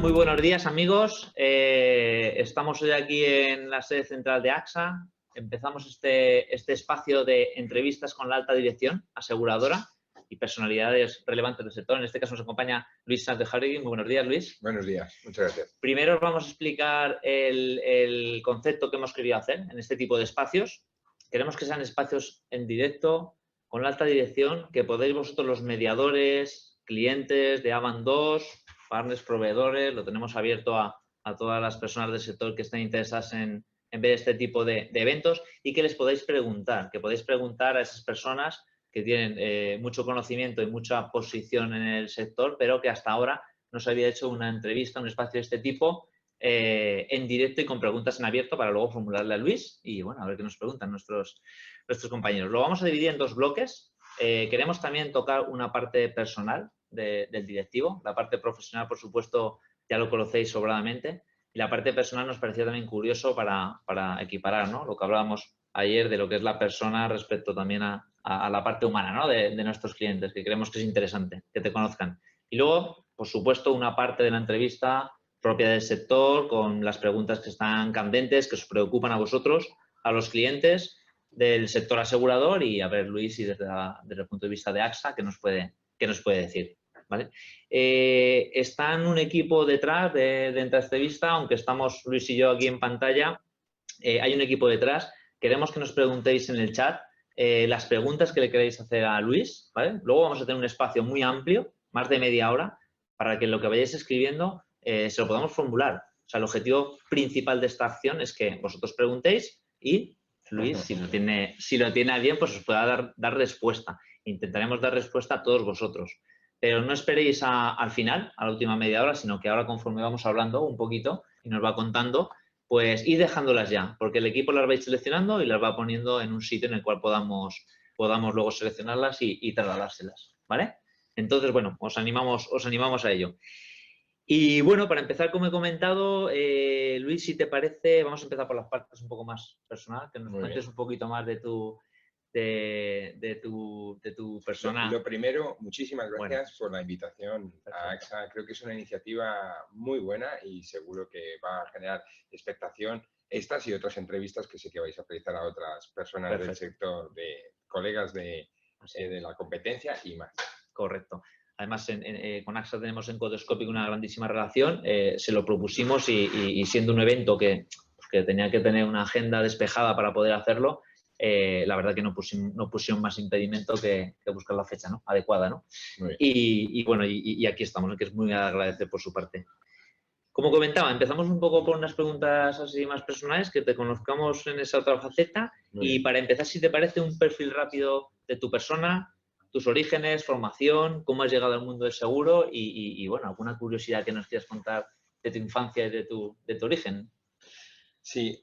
Muy buenos días, amigos. Estamos hoy aquí en la sede central de AXA. Empezamos este espacio de entrevistas con la alta dirección aseguradora y personalidades relevantes del sector. En este caso nos acompaña Luis Sanz de Jauregui. Muy buenos días, Luis. Buenos días, muchas gracias. Primero os vamos a explicar el concepto que hemos querido hacer en este tipo de espacios. Queremos que sean espacios en directo con la alta dirección, que podéis vosotros, los mediadores, clientes de Avan 2, partners, proveedores, lo tenemos abierto a todas las personas del sector que estén interesadas en ver este tipo de eventos y que les podáis preguntar, a esas personas que tienen mucho conocimiento y mucha posición en el sector, pero que hasta ahora no se había hecho una entrevista, un espacio de este tipo en directo y con preguntas en abierto para luego formularle a Luis y, bueno, a ver qué nos preguntan nuestros compañeros. Lo vamos a dividir en dos bloques. Queremos también tocar una parte personal del directivo. La parte profesional, por supuesto, ya lo conocéis sobradamente. Y la parte personal nos parecía también curioso para equiparar, ¿no?, lo que hablábamos ayer de lo que es la persona respecto también a la parte humana, ¿no?, de nuestros clientes, que creemos que es interesante que te conozcan. Y luego, por supuesto, una parte de la entrevista propia del sector, con las preguntas que están candentes, que os preocupan a vosotros, a los clientes del sector asegurador y a ver, Luis, y desde el punto de vista de AXA, ¿qué nos puede decir? ¿Vale? Está un equipo detrás de esta entrevista, aunque estamos Luis y yo aquí en pantalla, hay un equipo detrás. Queremos que nos preguntéis en el chat las preguntas que le queréis hacer a Luis, ¿vale? Luego vamos a tener un espacio muy amplio, más de media hora, para que lo que vayáis escribiendo se lo podamos formular. O sea, el objetivo principal de esta acción es que vosotros preguntéis y Luis, si lo tiene a bien, pues os pueda dar respuesta. Intentaremos dar respuesta a todos vosotros. Pero no esperéis al final, a la última media hora, sino que ahora, conforme vamos hablando un poquito y nos va contando, pues id dejándolas ya, porque el equipo las va a ir seleccionando y las va poniendo en un sitio en el cual podamos luego seleccionarlas y trasladárselas, ¿vale? Entonces, bueno, os animamos a ello. Y bueno, para empezar, como he comentado, Luis, si te parece, vamos a empezar por las partes un poco más personal, que nos cuentes un poquito más de tu persona. Lo primero, muchísimas gracias por la invitación a AXA. Creo que es una iniciativa muy buena y seguro que va a generar expectación estas y otras entrevistas que sé que vais a realizar a otras personas del sector, de colegas de la competencia y más. Correcto. Además, con AXA tenemos en Codescopic una grandísima relación. Se lo propusimos y siendo un evento que tenía que tener una agenda despejada para poder hacerlo, la verdad que no pusieron más impedimento que buscar la fecha, ¿no?, adecuada, ¿no? Y bueno, y aquí estamos, ¿no?, que es muy agradecer por su parte. Como comentaba, empezamos un poco con unas preguntas así más personales, que te conozcamos en esa otra faceta. Y para empezar, si te parece, un perfil rápido de tu persona, tus orígenes, formación, cómo has llegado al mundo del seguro y bueno, alguna curiosidad que nos quieras contar de tu infancia y de tu origen. Sí,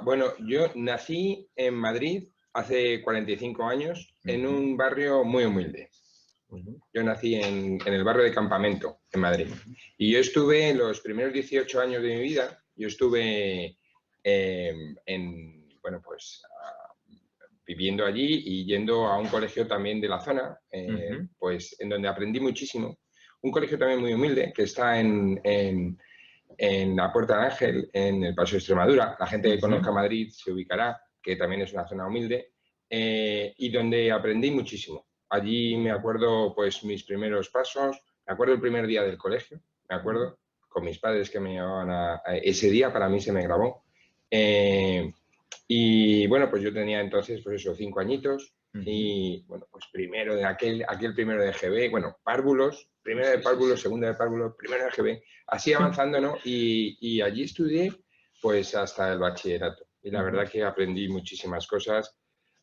bueno, yo nací en Madrid hace 45 años en un barrio muy humilde. Yo nací en el barrio de Campamento, en Madrid. Y yo estuve los primeros 18 años de mi vida, yo estuve viviendo allí y yendo a un colegio también de la zona, pues en donde aprendí muchísimo. Un colegio también muy humilde que está en la Puerta de Ángel, en el Paso de Extremadura. La gente que conozca Madrid se ubicará, que también es una zona humilde, y donde aprendí muchísimo. Allí me acuerdo, pues, mis primeros pasos, me acuerdo el primer día del colegio, me acuerdo, con mis padres que me llevaban a ese día, para mí se me grabó. Y bueno, pues yo tenía entonces, pues eso, 5 añitos, y bueno, pues primero de aquel primero de GB, bueno, párvulos, primero de párvulos, segundo de párvulos, primero de GB, así avanzando, ¿no? Y allí estudié pues hasta el bachillerato. Y la verdad que aprendí muchísimas cosas.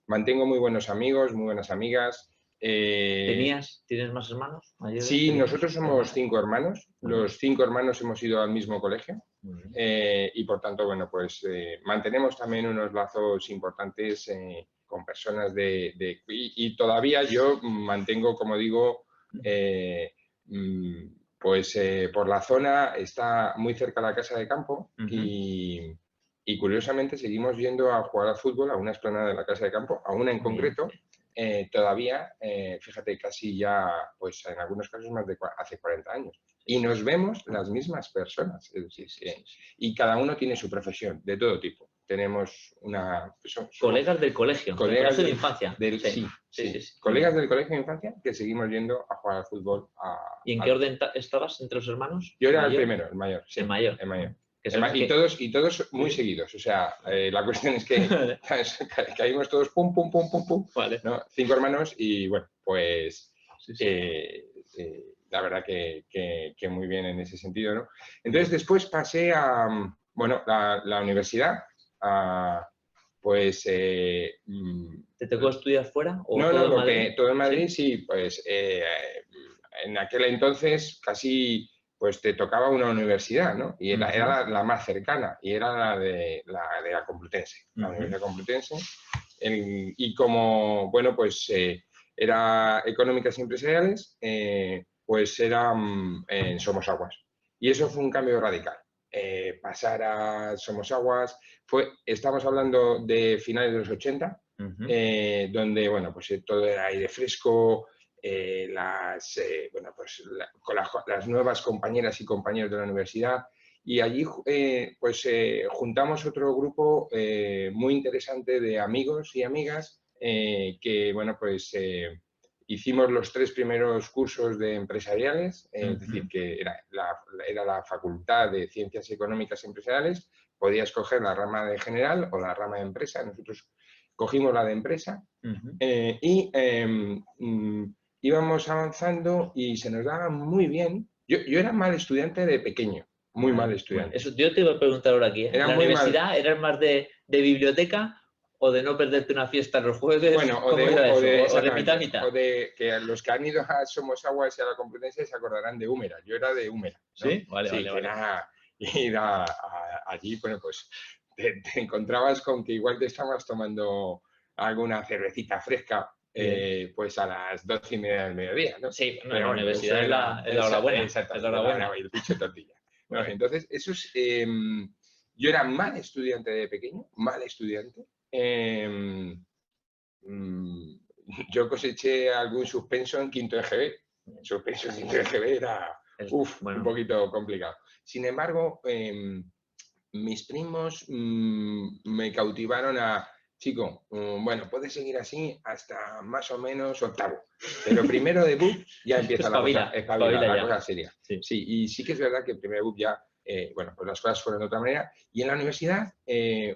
Mantengo muy buenos amigos, muy buenas amigas. ¿Tienes más hermanos mayores? Sí, nosotros somos 5 hermanos. Los 5 hermanos hemos ido al mismo colegio. Y por tanto, bueno, pues mantenemos también unos lazos importantes con personas y todavía yo mantengo, como digo, pues por la zona está muy cerca la casa de campo y curiosamente seguimos yendo a jugar al fútbol a una explanada de la casa de campo, a una en concreto, todavía, fíjate, casi ya, pues en algunos casos más de hace 40 años. Y nos vemos las mismas personas, es decir, y cada uno tiene su profesión, de todo tipo. Tenemos una... Colegas del colegio, colegas de infancia. Sí. Colegas del colegio de infancia que seguimos yendo a jugar al fútbol. ¿Y en qué orden estabas entre los hermanos? Yo era el primero, el mayor. Sí, el mayor. Y todos muy seguidos. O sea, la cuestión es que caímos todos pum, pum, pum, pum, pum. Vale. ¿No? 5 hermanos y bueno, pues la verdad que muy bien en ese sentido, ¿no? Entonces después pasé a, bueno, la universidad, pues... ¿Te tocó estudiar fuera? ¿O no, todo no, en Madrid? todo en Madrid sí, pues en aquel entonces casi pues te tocaba una universidad, ¿no? Y era la más cercana, y era la de la Complutense, la Universidad Complutense. Y como, bueno, pues era Económicas y Empresariales, pues era en Somosaguas. Y eso fue un cambio radical. Pasar a Somosaguas, estamos hablando de finales de los 80, donde, bueno, pues todo era aire fresco, con las nuevas compañeras y compañeros de la universidad, y allí pues juntamos otro grupo muy interesante de amigos y amigas que, bueno, pues hicimos los 3 primeros cursos de empresariales, es decir, que era la Facultad de Ciencias Económicas y Empresariales, podías escoger la rama de general o la rama de empresa. Nosotros cogimos la de empresa y íbamos avanzando y se nos daba muy bien. Yo era mal estudiante de pequeño, muy mal estudiante. Eso, yo te iba a preguntar ahora aquí. ¿En la universidad eras más de biblioteca o de no perderte una fiesta los jueves? Bueno, o de mitad. O de que los que han ido a Somosaguas y a la Complutense se acordarán de Húmera. Yo era de Húmera, ¿no? Sí, vale. Era ir allí, bueno, pues te encontrabas con que igual te estabas tomando alguna cervecita fresca pues a las 12:30 del mediodía, ¿no? Sí, bueno, en la universidad es la hora buena. Exactamente, la hora buena. El pincho tortilla. Bueno, entonces, eso es... yo era mal estudiante de pequeño, mal estudiante. Yo coseché algún suspenso en quinto EGB. Suspenso en quinto EGB era un poquito complicado. Sin embargo, mis primos me cautivaron a... Chico, bueno, puedes seguir así hasta más o menos octavo, pero primero de BUP ya empieza la cosa seria. Sí, y sí que es verdad que el primer BUP ya, bueno, pues las cosas fueron de otra manera. Y en la universidad,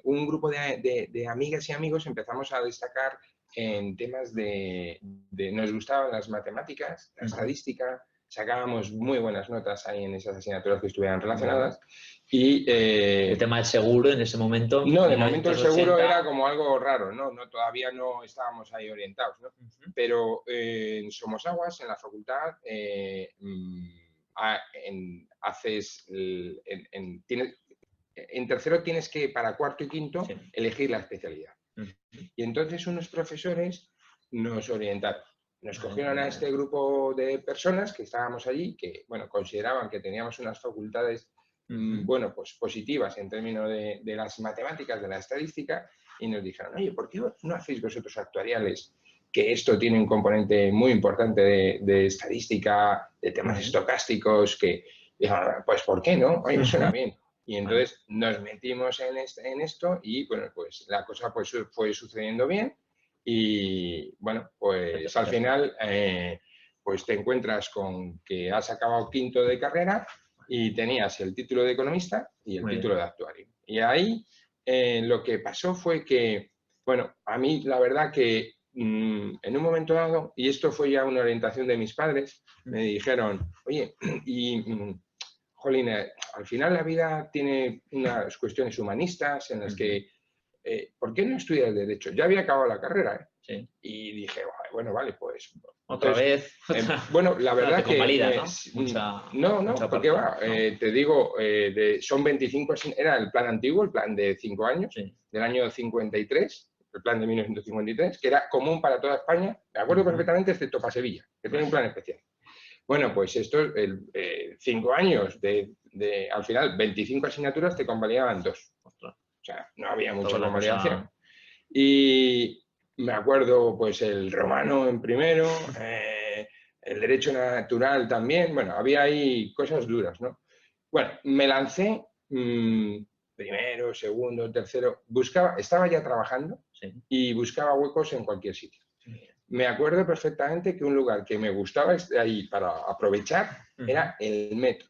un grupo de amigas y amigos empezamos a destacar en temas nos gustaban las matemáticas, la estadística, sacábamos muy buenas notas ahí en esas asignaturas que estuvieran relacionadas. Y, el tema del seguro en ese momento... No, de momento el seguro era como algo raro, ¿no? Todavía no estábamos ahí orientados, ¿no? Pero en Somosaguas, en la facultad, en tercero tienes que, para cuarto y quinto, elegir la especialidad. Y entonces unos profesores nos orientaron. Nos cogieron a este grupo de personas que estábamos allí, que, bueno, consideraban que teníamos unas facultades, bueno, pues positivas en términos de las matemáticas, de la estadística, y nos dijeron, oye, ¿por qué no hacéis vosotros actuariales? Que esto tiene un componente muy importante de estadística, de temas estocásticos, que, pues, ¿por qué no? Oye, suena bien. Y entonces nos metimos en esto y, bueno, pues la cosa pues, fue sucediendo bien. Y bueno, pues al final pues te encuentras con que has acabado quinto de carrera y tenías el título de economista y el título de actuario. Y ahí lo que pasó fue que, bueno, a mí la verdad que en un momento dado, y esto fue ya una orientación de mis padres, me dijeron, oye, jolín, al final la vida tiene unas cuestiones humanistas en las que ¿por qué no estudias Derecho? Ya había acabado la carrera, Sí. Y dije, bueno, vale, pues... Otra vez. Bueno, la verdad que... Convalida, ¿no? No, porque va, te digo, son 25, era el plan antiguo, el plan de 5 años, del año 53, el plan de 1953, que era común para toda España, me acuerdo perfectamente, excepto para Sevilla, que tenía un plan especial. Bueno, pues esto, 5 años, al final, 25 asignaturas te convalidaban 2. O sea, no había mucha convalidación. Y me acuerdo pues el romano en primero, el derecho natural también, bueno, había ahí cosas duras, ¿no? Bueno, me lancé primero, segundo, tercero, estaba ya trabajando y buscaba huecos en cualquier sitio. Me acuerdo perfectamente que un lugar que me gustaba ahí para aprovechar era el metro.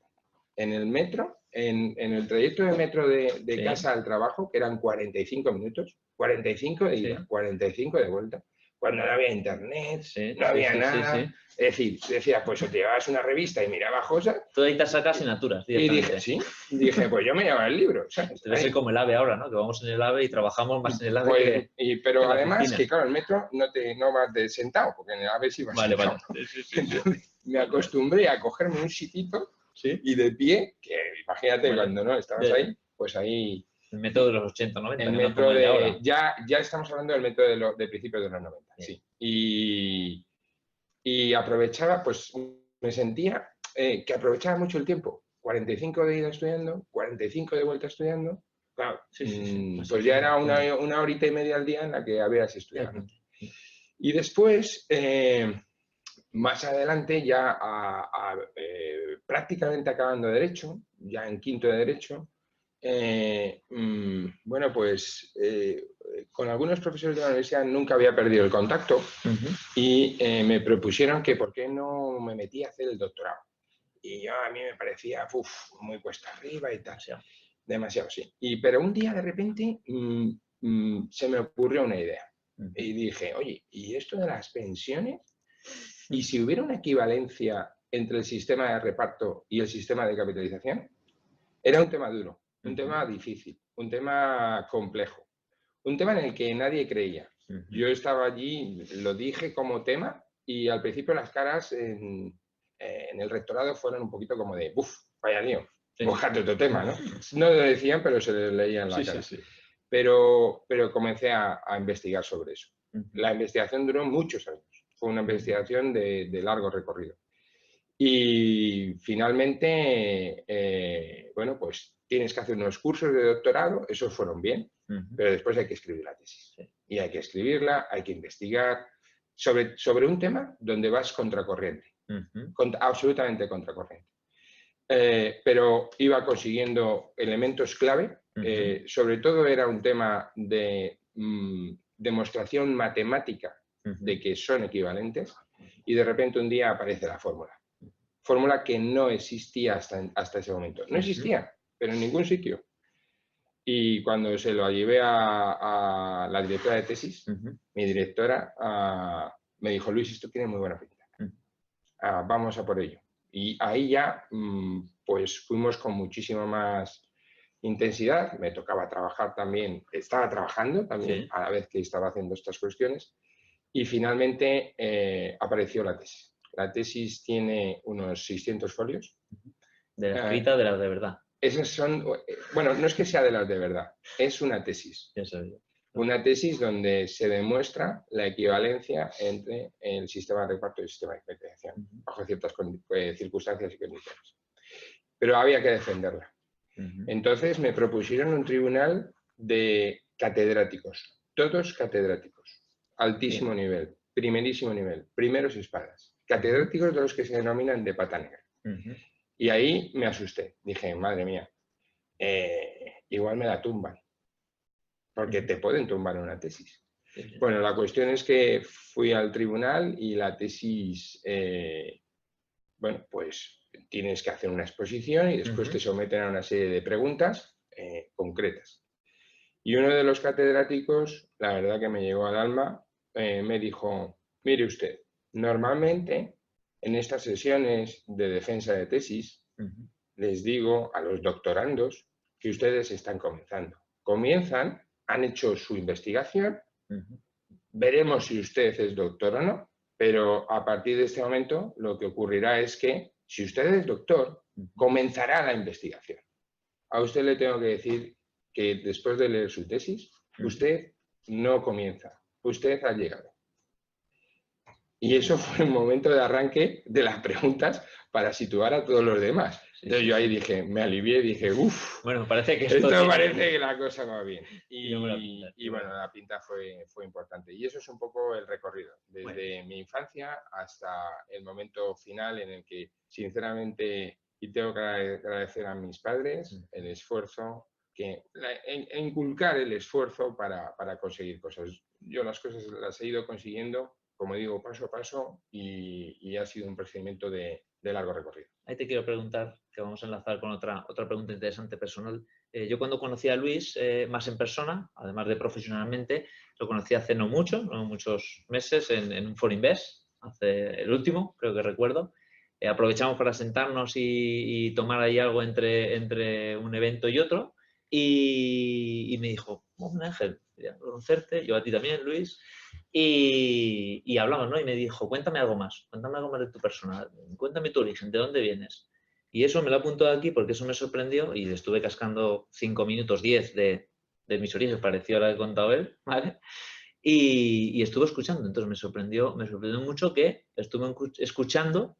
En el metro, en el trayecto de metro de casa al trabajo, que eran 45 minutos, 45 de ida, 45 de vuelta, cuando no había internet, no había nada. Es decir, decía, pues o te llevabas una revista y mirabas cosas. Tú ahí te sacas asignaturas directamente. Y dije, pues yo me llevaba el libro, ¿sabes? Debe ser como el AVE ahora, ¿no? Que vamos en el AVE y trabajamos más en el AVE pero que además, que claro, el metro no vas de sentado, porque en el AVE sí vas sentado. Entonces, me acostumbré a cogerme un sitito y de pie, que imagínate cuando no estabas ahí, pues ahí... El metro de los 80, 90. El metro de... Ya estamos hablando del metro de principios de los 90, sí. Y aprovechaba, pues me sentía que aprovechaba mucho el tiempo. 45 de ida estudiando, 45 de vuelta estudiando. Claro, pues ya era una horita y media al día en la que habías estudiado. Y después, más adelante, ya prácticamente acabando Derecho, ya en quinto de Derecho, bueno, pues con algunos profesores de la universidad nunca había perdido el contacto y me propusieron que por qué no me metía a hacer el doctorado. Y a mí me parecía muy cuesta arriba y tal. Demasiado, sí. Pero un día de repente se me ocurrió una idea. Y dije, oye, ¿y esto de las pensiones? ¿Y si hubiera una equivalencia entre el sistema de reparto y el sistema de capitalización? Era un tema duro, un tema difícil, un tema complejo, un tema en el que nadie creía. Yo estaba allí, lo dije como tema y al principio las caras en el rectorado fueron un poquito como de, vaya lío, búscate otro tema, ¿no? No lo decían, pero se les leía en la cara. Pero comencé a investigar sobre eso. La investigación duró muchos años, fue una investigación de largo recorrido. Y finalmente, bueno, pues tienes que hacer unos cursos de doctorado, esos fueron bien, pero después hay que escribir la tesis. Y hay que escribirla, hay que investigar sobre un tema donde vas contracorriente, absolutamente contracorriente. Pero iba consiguiendo elementos clave, sobre todo era un tema de demostración matemática de que son equivalentes y de repente un día aparece la fórmula. Fórmula que no existía hasta ese momento. No existía, pero en ningún sitio. Y cuando se lo llevé a la directora de tesis, mi directora me dijo, Luis, esto tiene muy buena pinta. Vamos a por ello. Y ahí ya, pues fuimos con muchísima más intensidad. Me tocaba trabajar también, estaba trabajando también a la vez que estaba haciendo estas cuestiones. Y finalmente apareció la tesis. La tesis tiene unos 600 folios. ¿De la escrita de las de verdad? Esas son, bueno, no es que sea de las de verdad, es una tesis. Una tesis donde se demuestra la equivalencia entre el sistema de reparto y el sistema de capitalización, bajo ciertas circunstancias y condiciones. Pero había que defenderla. Entonces me propusieron un tribunal de catedráticos, todos catedráticos, altísimo nivel, primerísimo nivel, primeros espadas, catedráticos de los que se denominan de pata negra. Y ahí me asusté, dije, madre mía, igual me la tumban, porque te pueden tumbar una tesis. Bueno, la cuestión es que fui al tribunal y la tesis, bueno, pues tienes que hacer una exposición y después te someten a una serie de preguntas concretas. Y uno de los catedráticos, la verdad que me llegó al alma, me dijo, mire usted, normalmente en estas sesiones de defensa de tesis les digo a los doctorandos que ustedes están comenzando. Comienzan, han hecho su investigación, veremos si usted es doctor o no, pero a partir de este momento lo que ocurrirá es que si usted es doctor, comenzará la investigación. A usted le tengo que decir que después de leer su tesis, usted no comienza, usted ha llegado. Y eso fue un momento de arranque de las preguntas para situar a todos los demás. Entonces yo ahí dije, me alivié y dije, uff, bueno, parece que esto parece que la cosa va bien. Y bueno, la pinta fue importante. Y eso es un poco el recorrido, desde mi infancia hasta el momento final en el que, sinceramente, y tengo que agradecer a mis padres el esfuerzo, inculcar el esfuerzo para conseguir cosas. Yo las cosas las he ido consiguiendo, como digo, paso a paso, y ha sido un procedimiento de largo recorrido. Ahí te quiero preguntar, que vamos a enlazar con otra pregunta interesante personal. Yo cuando conocí a Luis, más en persona, además de profesionalmente, lo conocí hace no muchos meses, en un Forinvest, hace el último, creo que recuerdo. Aprovechamos para sentarnos y tomar ahí algo entre un evento y otro. Y me dijo, Ángel, quería conocerte, yo a ti también, Luis. Y hablamos, ¿no? Y me dijo, cuéntame algo más de tu persona, cuéntame tu origen, ¿de dónde vienes? Y eso me lo apunto aquí porque eso me sorprendió y le estuve cascando 5 minutos, 10 de mis orígenes, pareció a la que ha contado él, ¿vale? Y estuve escuchando, entonces me sorprendió mucho que estuve escuchando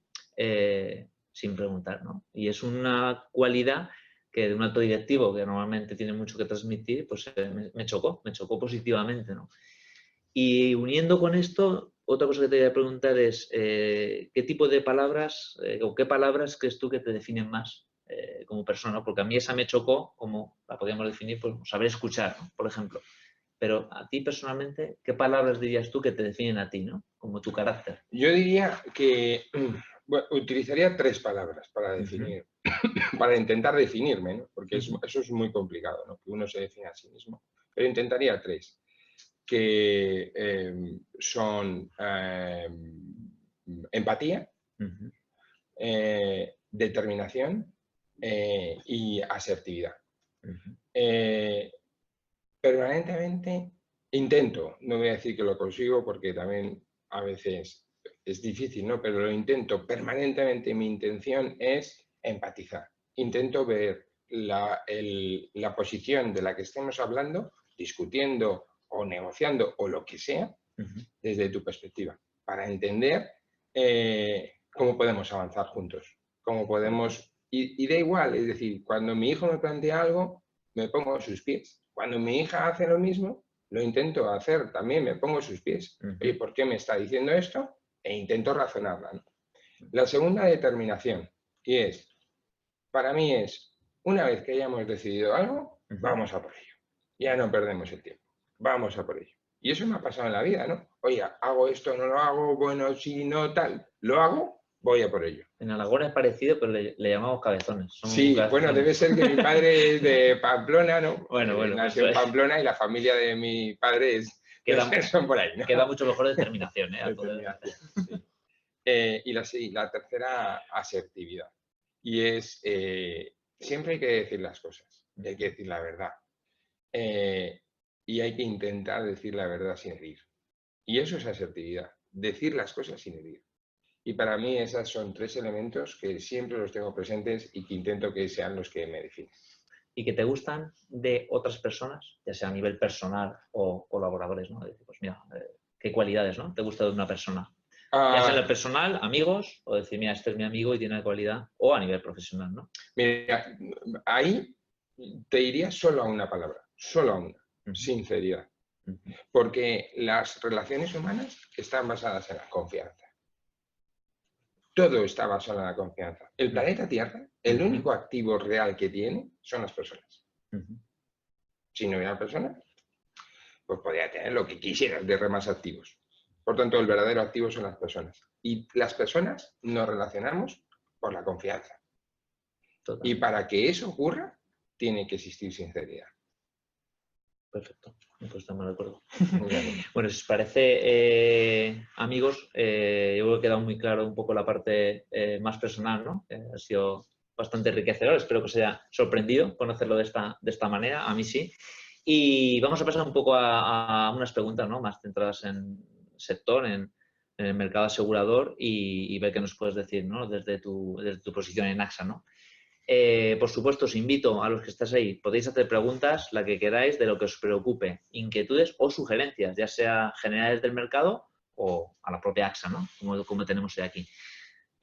sin preguntar, ¿no? Y es una cualidad que de un alto directivo que normalmente tiene mucho que transmitir, pues me chocó positivamente, ¿no? Y uniendo con esto, otra cosa que te voy a preguntar es, ¿qué tipo de palabras o qué palabras crees tú que te definen más como persona? Porque a mí esa me chocó, como la podríamos definir, pues saber escuchar, ¿no? Por ejemplo. Pero a ti personalmente, ¿qué palabras dirías tú que te definen a ti, ¿no? Como tu carácter. Yo diría que bueno, utilizaría 3 palabras para definir, para intentar definirme, ¿no? Porque eso es muy complicado, ¿no? Que uno se define a sí mismo. Pero intentaría 3, que son empatía, determinación y asertividad. Permanentemente intento, no voy a decir que lo consigo porque también a veces es difícil, ¿no? Pero lo intento permanentemente. Mi intención es empatizar. Intento ver la posición de la que estemos hablando, discutiendo o negociando o lo que sea, desde tu perspectiva, para entender cómo podemos avanzar juntos, cómo podemos... Y da igual, es decir, cuando mi hijo me plantea algo, me pongo a sus pies. Cuando mi hija hace lo mismo, lo intento hacer también, me pongo a sus pies. Oye, ¿por qué me está diciendo esto? E intento razonarla, ¿no? La segunda, determinación, y es, para mí es, una vez que hayamos decidido algo, vamos a por ello. Ya no perdemos el tiempo, vamos a por ello. Y eso me ha pasado en la vida, ¿no? Oye, hago esto, no lo hago, bueno, si no, tal, lo hago, voy a por ello. En Aragón es parecido, pero le llamamos cabezones. Sí, cabezones. Bueno, debe ser que mi padre es de Pamplona, ¿no? Bueno, nació en Pamplona y la familia de mi padre son por ahí, ¿no? Queda mucho mejor determinación, ¿eh? Determinación, sí. Y la tercera, asertividad. Y es, siempre hay que decir las cosas, y hay que decir la verdad. Y hay que intentar decir la verdad sin herir. Y eso es asertividad, decir las cosas sin herir. Y para mí esos son 3 elementos que siempre los tengo presentes y que intento que sean los que me definen. Y que te gustan de otras personas, ya sea a nivel personal o colaboradores, ¿no? Decir, pues mira, ¿qué cualidades, ¿no? te gusta de una persona? Ya sea en lo personal, amigos, o decir, mira, este es mi amigo y tiene una cualidad, o a nivel profesional, ¿no? Mira, ahí te diría solo a una palabra, solo a una, sinceridad. Porque las relaciones humanas están basadas en la confianza. Todo está basado en la confianza. El planeta Tierra, el único activo real que tiene son las personas. Si no hubiera personas, pues podría tener lo que quisieras de más activos. Por tanto, el verdadero activo son las personas. Y las personas nos relacionamos por la confianza. Total. Y para que eso ocurra, tiene que existir sinceridad. Perfecto, pues estamos de acuerdo. Bueno, si os parece, amigos, yo creo que ha quedado muy claro un poco la parte más personal, ¿no? Ha sido bastante enriquecedor, espero que os haya sorprendido conocerlo de esta manera, a mí sí. Y vamos a pasar un poco a unas preguntas, ¿no? Más centradas en sector, en el mercado asegurador y ver qué nos puedes decir, ¿no? Desde tu posición en AXA, ¿no? Por supuesto, os invito a los que estáis ahí, podéis hacer preguntas, la que queráis, de lo que os preocupe, inquietudes o sugerencias, ya sea generales del mercado o a la propia AXA, ¿no? Como tenemos hoy aquí.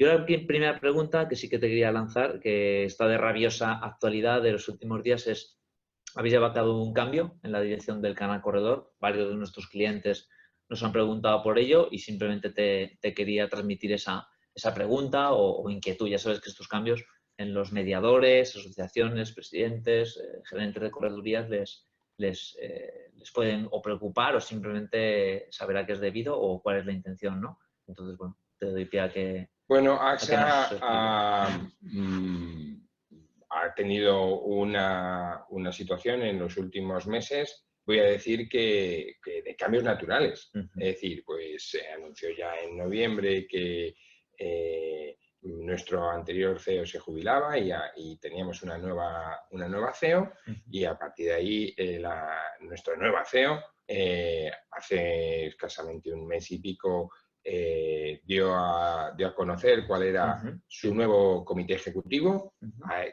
Yo la primera pregunta que sí que te quería lanzar, que está de rabiosa actualidad de los últimos días, es: habéis llevado un cambio en la dirección del canal Corredor. Varios de nuestros clientes nos han preguntado por ello y simplemente te quería transmitir esa pregunta o inquietud. Ya sabes que estos cambios en los mediadores, asociaciones, presidentes, gerentes de corredurías les pueden o preocupar o simplemente saber a qué es debido o cuál es la intención, ¿no? Entonces, bueno, te doy pie a que... Bueno, AXA ha tenido una situación en los últimos meses, voy a decir que de cambios naturales. Es decir, pues se anunció ya en noviembre que nuestro anterior CEO se jubilaba y teníamos una nueva CEO, y a partir de ahí nuestra nueva CEO hace escasamente un mes y pico dio a conocer cuál era su nuevo comité ejecutivo,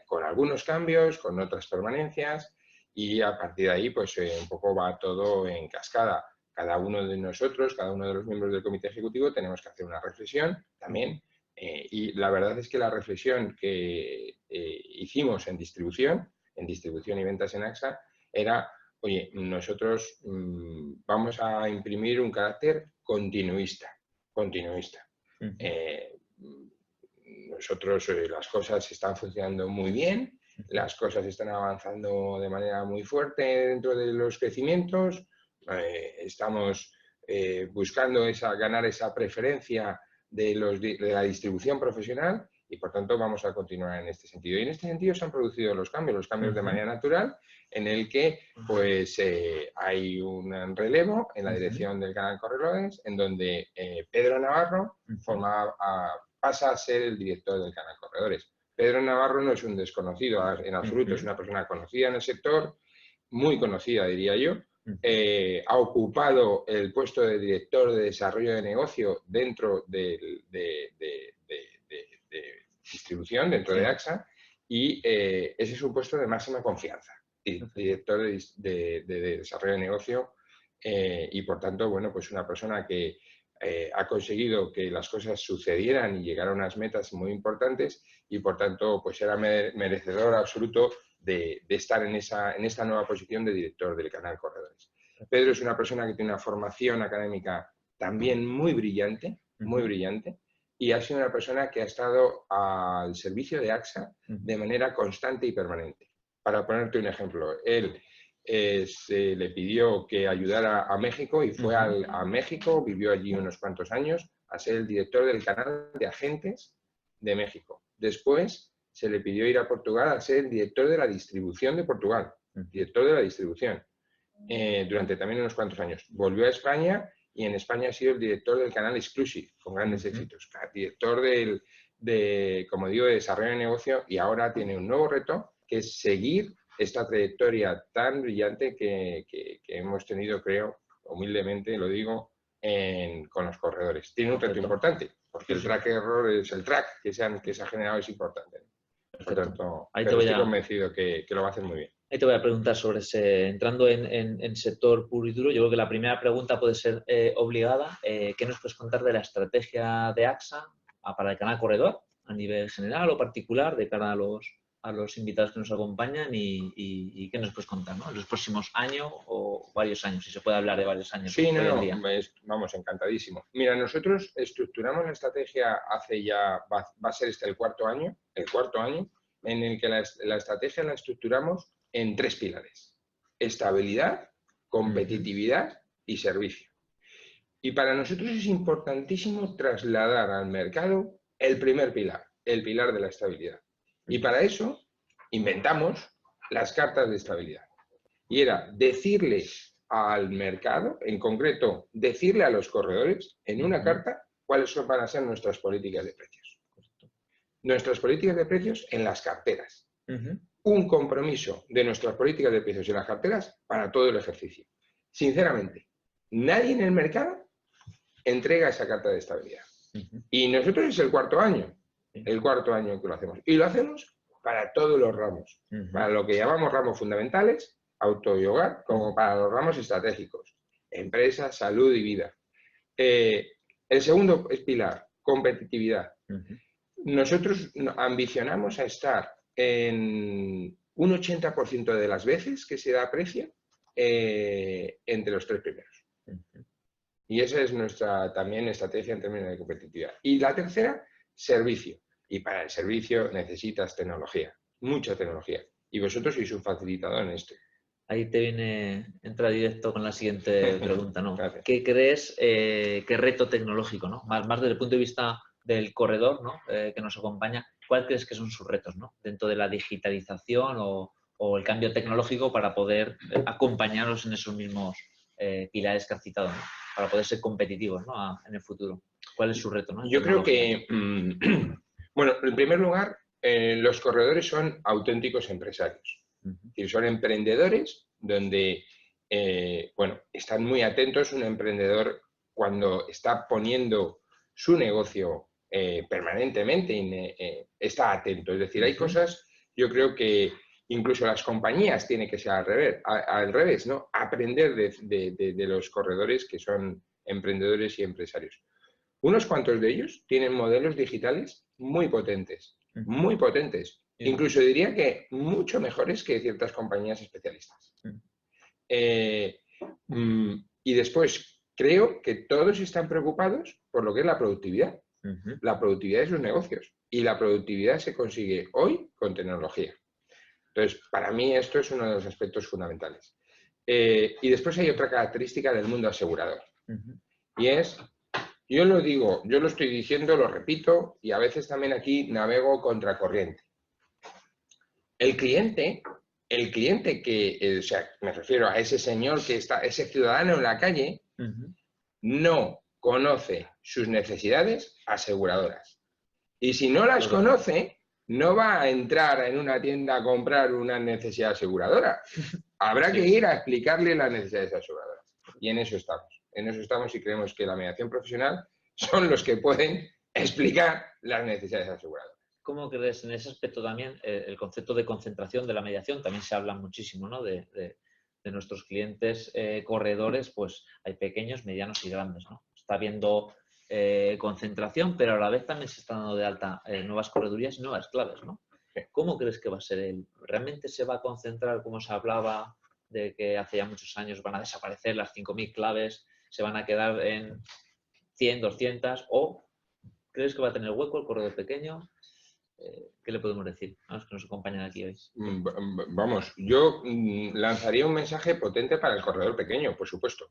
con algunos cambios, con otras permanencias, y a partir de ahí pues un poco va todo en cascada. Cada uno de nosotros, cada uno de los miembros del comité ejecutivo tenemos que hacer una reflexión también, y la verdad es que la reflexión que hicimos en distribución y ventas en AXA era: oye, nosotros vamos a imprimir un carácter continuista. Nosotros las cosas están funcionando muy bien, las cosas están avanzando de manera muy fuerte dentro de los crecimientos, estamos buscando ganar esa preferencia de la distribución profesional, y por tanto vamos a continuar en este sentido. Y en este sentido se han producido los cambios de manera natural, en el que pues hay un relevo en la dirección del canal Corredores, en donde Pedro Navarro pasa a ser el director del canal Corredores. Pedro Navarro no es un desconocido en absoluto, es una persona conocida en el sector, muy conocida diría yo. Ha ocupado el puesto de director de desarrollo de negocio dentro de distribución, dentro de AXA, y ese es un puesto de máxima confianza, director de desarrollo de negocio, y por tanto, bueno, pues una persona que ha conseguido que las cosas sucedieran y llegar a unas metas muy importantes, y por tanto pues era merecedor absoluto de estar en esta nueva posición de director del canal Corredores. Pedro es una persona que tiene una formación académica también muy brillante, y ha sido una persona que ha estado al servicio de AXA de manera constante y permanente. Para ponerte un ejemplo, él se le pidió que ayudara a México y fue a México, vivió allí unos cuantos años, a ser el director del canal de agentes de México. Después se le pidió ir a Portugal a ser el director de la distribución de Portugal, director de la distribución, durante también unos cuantos años. Volvió a España y en España ha sido el director del canal Exclusive, con grandes éxitos, director como digo, de desarrollo de negocio, y ahora tiene un nuevo reto, que es seguir esta trayectoria tan brillante que hemos tenido, creo, humildemente lo digo, con los corredores. Tiene un reto importante, porque el track error es el track que se ha generado, es importante. Por tanto, estoy convencido que lo va a hacer muy bien. Ahí te voy a preguntar sobre entrando en sector puro y duro. Yo creo que la primera pregunta puede ser obligada. ¿Qué nos puedes contar de la estrategia de AXA para el canal Corredor, a nivel general o particular, de cara a los invitados que nos acompañan, y qué nos puedes contar, ¿no?, en los próximos años o varios años, si se puede hablar de varios años? Sí, vamos, encantadísimo. Mira, nosotros estructuramos la estrategia hace ya, va a ser el cuarto año, en el que la estrategia la estructuramos en 3 pilares: estabilidad, competitividad y servicio. Y para nosotros es importantísimo trasladar al mercado el primer pilar, el pilar de la estabilidad. Y para eso inventamos las cartas de estabilidad. Y era decirle al mercado, en concreto, decirle a los corredores en una carta cuáles van a ser nuestras políticas de precios. Nuestras políticas de precios en las carteras. Un compromiso de nuestras políticas de precios en las carteras para todo el ejercicio. Sinceramente, nadie en el mercado entrega esa carta de estabilidad. Y nosotros es el cuarto año que lo hacemos. Y lo hacemos para todos los ramos, para lo que llamamos ramos fundamentales, auto y hogar, como para los ramos estratégicos, empresa, salud y vida. El segundo es pilar, competitividad. Nosotros ambicionamos a estar en un 80% de las veces que se da precio entre los 3 primeros. Y esa es nuestra también estrategia en términos de competitividad. Y la tercera, servicio. Y para el servicio necesitas tecnología, mucha tecnología. Y vosotros sois un facilitador en esto. Ahí entra directo con la siguiente pregunta, ¿no? ¿Qué crees, qué reto tecnológico, ¿no? Más desde el punto de vista del corredor, ¿no? Que nos acompaña, ¿cuál crees que son sus retos, ¿no? Dentro de la digitalización o el cambio tecnológico para poder acompañarlos en esos mismos pilares que has citado, ¿no? Para poder ser competitivos, ¿no? En el futuro. ¿Cuál es su reto, ¿no? Yo creo que, bueno, en primer lugar, los corredores son auténticos empresarios. Es decir, son emprendedores donde, bueno, están muy atentos. Un emprendedor, cuando está poniendo su negocio permanentemente, está atento. Es decir, hay cosas, yo creo que incluso las compañías tienen que ser al revés, ¿no? Aprender de los corredores que son emprendedores y empresarios. Unos cuantos de ellos tienen modelos digitales muy potentes, muy potentes. Incluso diría que mucho mejores que ciertas compañías especialistas. Y después, creo que todos están preocupados por lo que es la productividad. La productividad de sus negocios. Y la productividad se consigue hoy con tecnología. Entonces, para mí esto es uno de los aspectos fundamentales. Y después hay otra característica del mundo asegurador. Y es... Yo lo digo, yo lo estoy diciendo, lo repito, y a veces también aquí navego contracorriente. El cliente que, o sea, me refiero a ese señor que está, ese ciudadano en la calle, no conoce sus necesidades aseguradoras. Y si no las conoce, no va a entrar en una tienda a comprar una necesidad aseguradora. Habrá que ir a explicarle las necesidades aseguradoras. Y en eso estamos. En eso estamos y creemos que la mediación profesional son los que pueden explicar las necesidades aseguradoras. ¿Cómo crees en ese aspecto también el concepto de concentración de la mediación? También se habla muchísimo, ¿no? de nuestros clientes corredores, pues hay pequeños, medianos y grandes, ¿no? Está habiendo concentración, pero a la vez también se están dando de alta nuevas corredurías y nuevas claves, ¿no? Sí. ¿Cómo crees que va a ser él? ¿Realmente se va a concentrar, como se hablaba, de que hace ya muchos años van a desaparecer las 5.000 claves, se van a quedar en 100, 200, o crees que va a tener hueco el corredor pequeño? ¿Qué le podemos decir a los que nos acompañan aquí hoy? Vamos, yo lanzaría un mensaje potente para el corredor pequeño, por supuesto.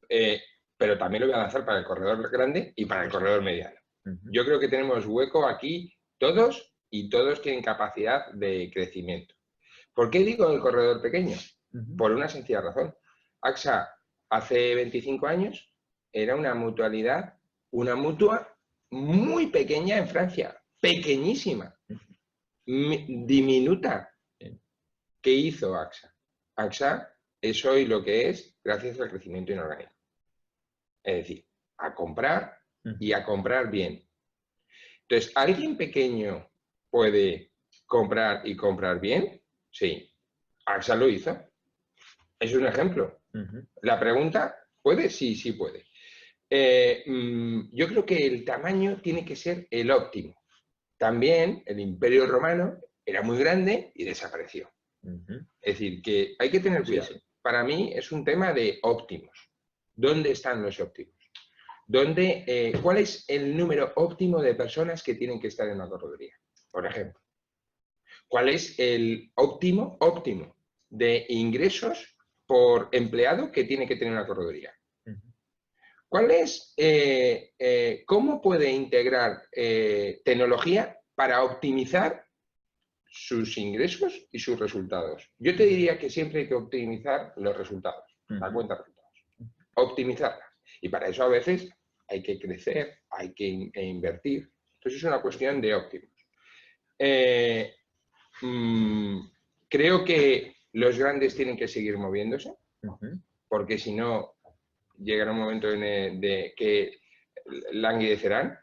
Pero también lo voy a lanzar para el corredor grande y para el corredor mediano. Yo creo que tenemos hueco aquí todos y todos tienen capacidad de crecimiento. ¿Por qué digo el corredor pequeño? Por una sencilla razón. AXA hace 25 años era una mutualidad, una mutua muy pequeña en Francia, pequeñísima, diminuta. ¿Qué hizo AXA? AXA es hoy lo que es gracias al crecimiento inorgánico. Es decir, a comprar y a comprar bien. Entonces, ¿alguien pequeño puede comprar y comprar bien? Sí. AXA lo hizo. Es un ejemplo. La pregunta, ¿puede? Sí, sí puede. Yo creo que el tamaño tiene que ser el óptimo. También el Imperio Romano era muy grande y desapareció. Es decir, que hay que tener cuidado. Sí. Para mí es un tema de óptimos. ¿Dónde están los óptimos? ¿Cuál es el número óptimo de personas que tienen que estar en una correduría? Por ejemplo. ¿Cuál es el óptimo de ingresos por empleado que tiene que tener una correduría? ¿Cuál es, cómo puede integrar tecnología para optimizar sus ingresos y sus resultados? Yo te diría que siempre hay que optimizar los resultados, la cuenta de resultados. Optimizarla. Y para eso a veces hay que crecer, hay que invertir. Entonces es una cuestión de óptimos. Creo que los grandes tienen que seguir moviéndose, porque si no, llegará un momento de que languidecerán.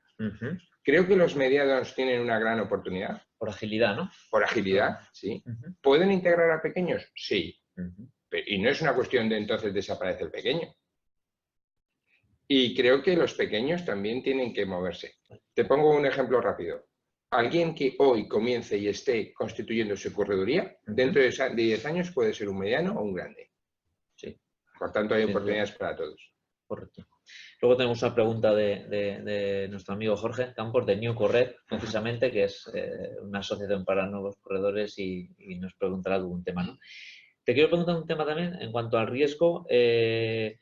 Creo que los medianos tienen una gran oportunidad. Por agilidad, ¿no? Por agilidad, sí. ¿Pueden integrar a pequeños? Sí. Y no es una cuestión de entonces desaparece el pequeño. Y creo que los pequeños también tienen que moverse. Te pongo un ejemplo rápido. alguien que hoy comience y esté constituyendo su correduría, dentro de 10 años puede ser un mediano o un grande. Sí. Por tanto, hay oportunidades para todos. Correcto. Luego tenemos una pregunta de nuestro amigo Jorge Campos, de New Corred, precisamente, que es una asociación para nuevos corredores y nos preguntará algún tema, ¿no? Te quiero preguntar un tema también en cuanto al riesgo, el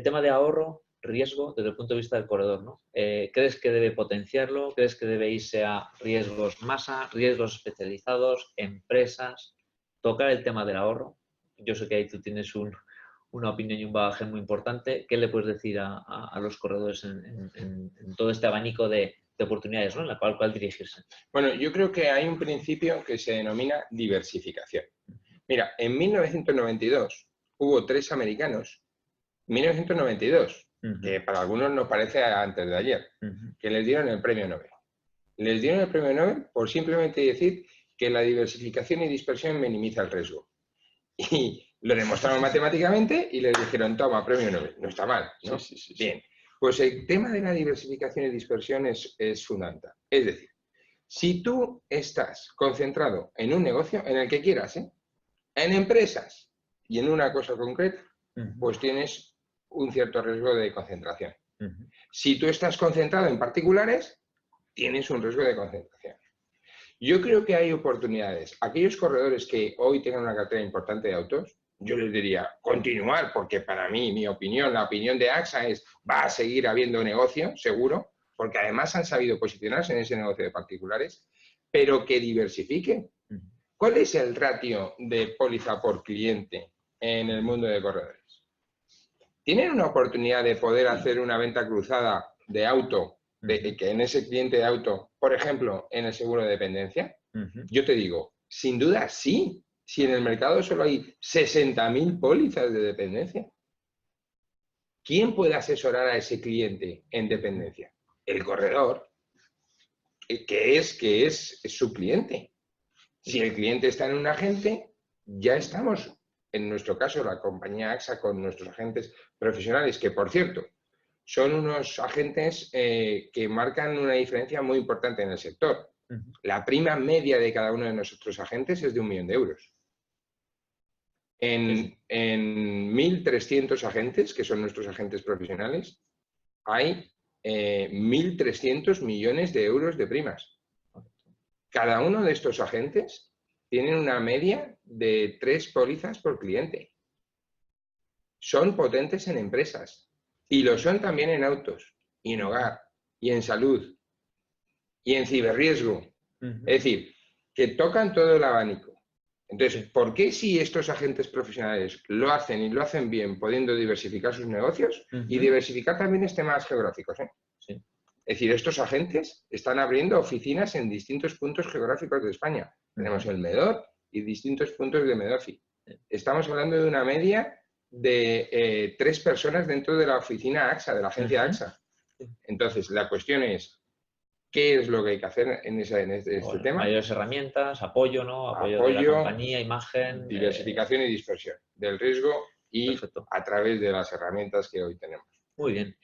tema de ahorro, riesgo, desde el punto de vista del corredor, ¿no? ¿Crees que debe potenciarlo? ¿Crees que debe irse a riesgos masa, riesgos especializados, empresas? Tocar el tema del ahorro. Yo sé que ahí tú tienes una opinión y un bagaje muy importante. ¿Qué le puedes decir a los corredores en todo este abanico de oportunidades, ¿no? En la cual dirigirse? Bueno, yo creo que hay un principio que se denomina diversificación. Mira, en 1992 hubo 3 americanos, 1992, que para algunos nos parece antes de ayer, que les dieron el premio Nobel. Les dieron el premio Nobel por simplemente decir que la diversificación y dispersión minimiza el riesgo. Y lo demostraron matemáticamente y les dijeron, toma, premio Nobel. No está mal, ¿no? Sí. Bien. Pues el tema de la diversificación y dispersión es fundamental. Es decir, si tú estás concentrado en un negocio, en el que quieras, en empresas y en una cosa concreta, pues tienes un cierto riesgo de concentración. Si tú estás concentrado en particulares, tienes un riesgo de concentración. Yo creo que hay oportunidades. Aquellos corredores que hoy tengan una cartera importante de autos, yo les diría continuar, porque para mí, mi opinión, la opinión de AXA es va a seguir habiendo negocio, seguro, porque además han sabido posicionarse en ese negocio de particulares, pero que diversifiquen. ¿Cuál es el ratio de póliza por cliente en el mundo de corredores? ¿Tienen una oportunidad de poder hacer una venta cruzada de auto, que en ese cliente de auto, por ejemplo, en el seguro de dependencia? Yo te digo, sin duda sí. Si en el mercado solo hay 60.000 pólizas de dependencia. ¿Quién puede asesorar a ese cliente en dependencia? El corredor, que es su cliente. Si el cliente está en un agente, ya estamos, en nuestro caso, la compañía AXA con nuestros agentes profesionales, que por cierto, son unos agentes que marcan una diferencia muy importante en el sector. La prima media de cada uno de nuestros agentes es de 1 millón de euros. En 1.300 agentes, que son nuestros agentes profesionales, hay 1.300 millones de euros de primas. Cada uno de estos agentes tienen una media de 3 pólizas por cliente. Son potentes en empresas y lo son también en autos, y en hogar, y en salud, y en ciberriesgo. Es decir, que tocan todo el abanico. Entonces, ¿por qué si estos agentes profesionales lo hacen y lo hacen bien, pudiendo diversificar sus negocios y diversificar también temas geográficos? Sí. Es decir, estos agentes están abriendo oficinas en distintos puntos geográficos de España. Tenemos el MEDOR y distintos puntos de MEDOFI. Estamos hablando de una media de 3 personas dentro de la oficina AXA, de la agencia AXA. Entonces, la cuestión es, ¿qué es lo que hay que hacer en este tema? Mayores herramientas, apoyo, ¿no? Apoyo de la compañía, imagen. Diversificación y dispersión del riesgo y perfecto, a través de las herramientas que hoy tenemos. Muy bien.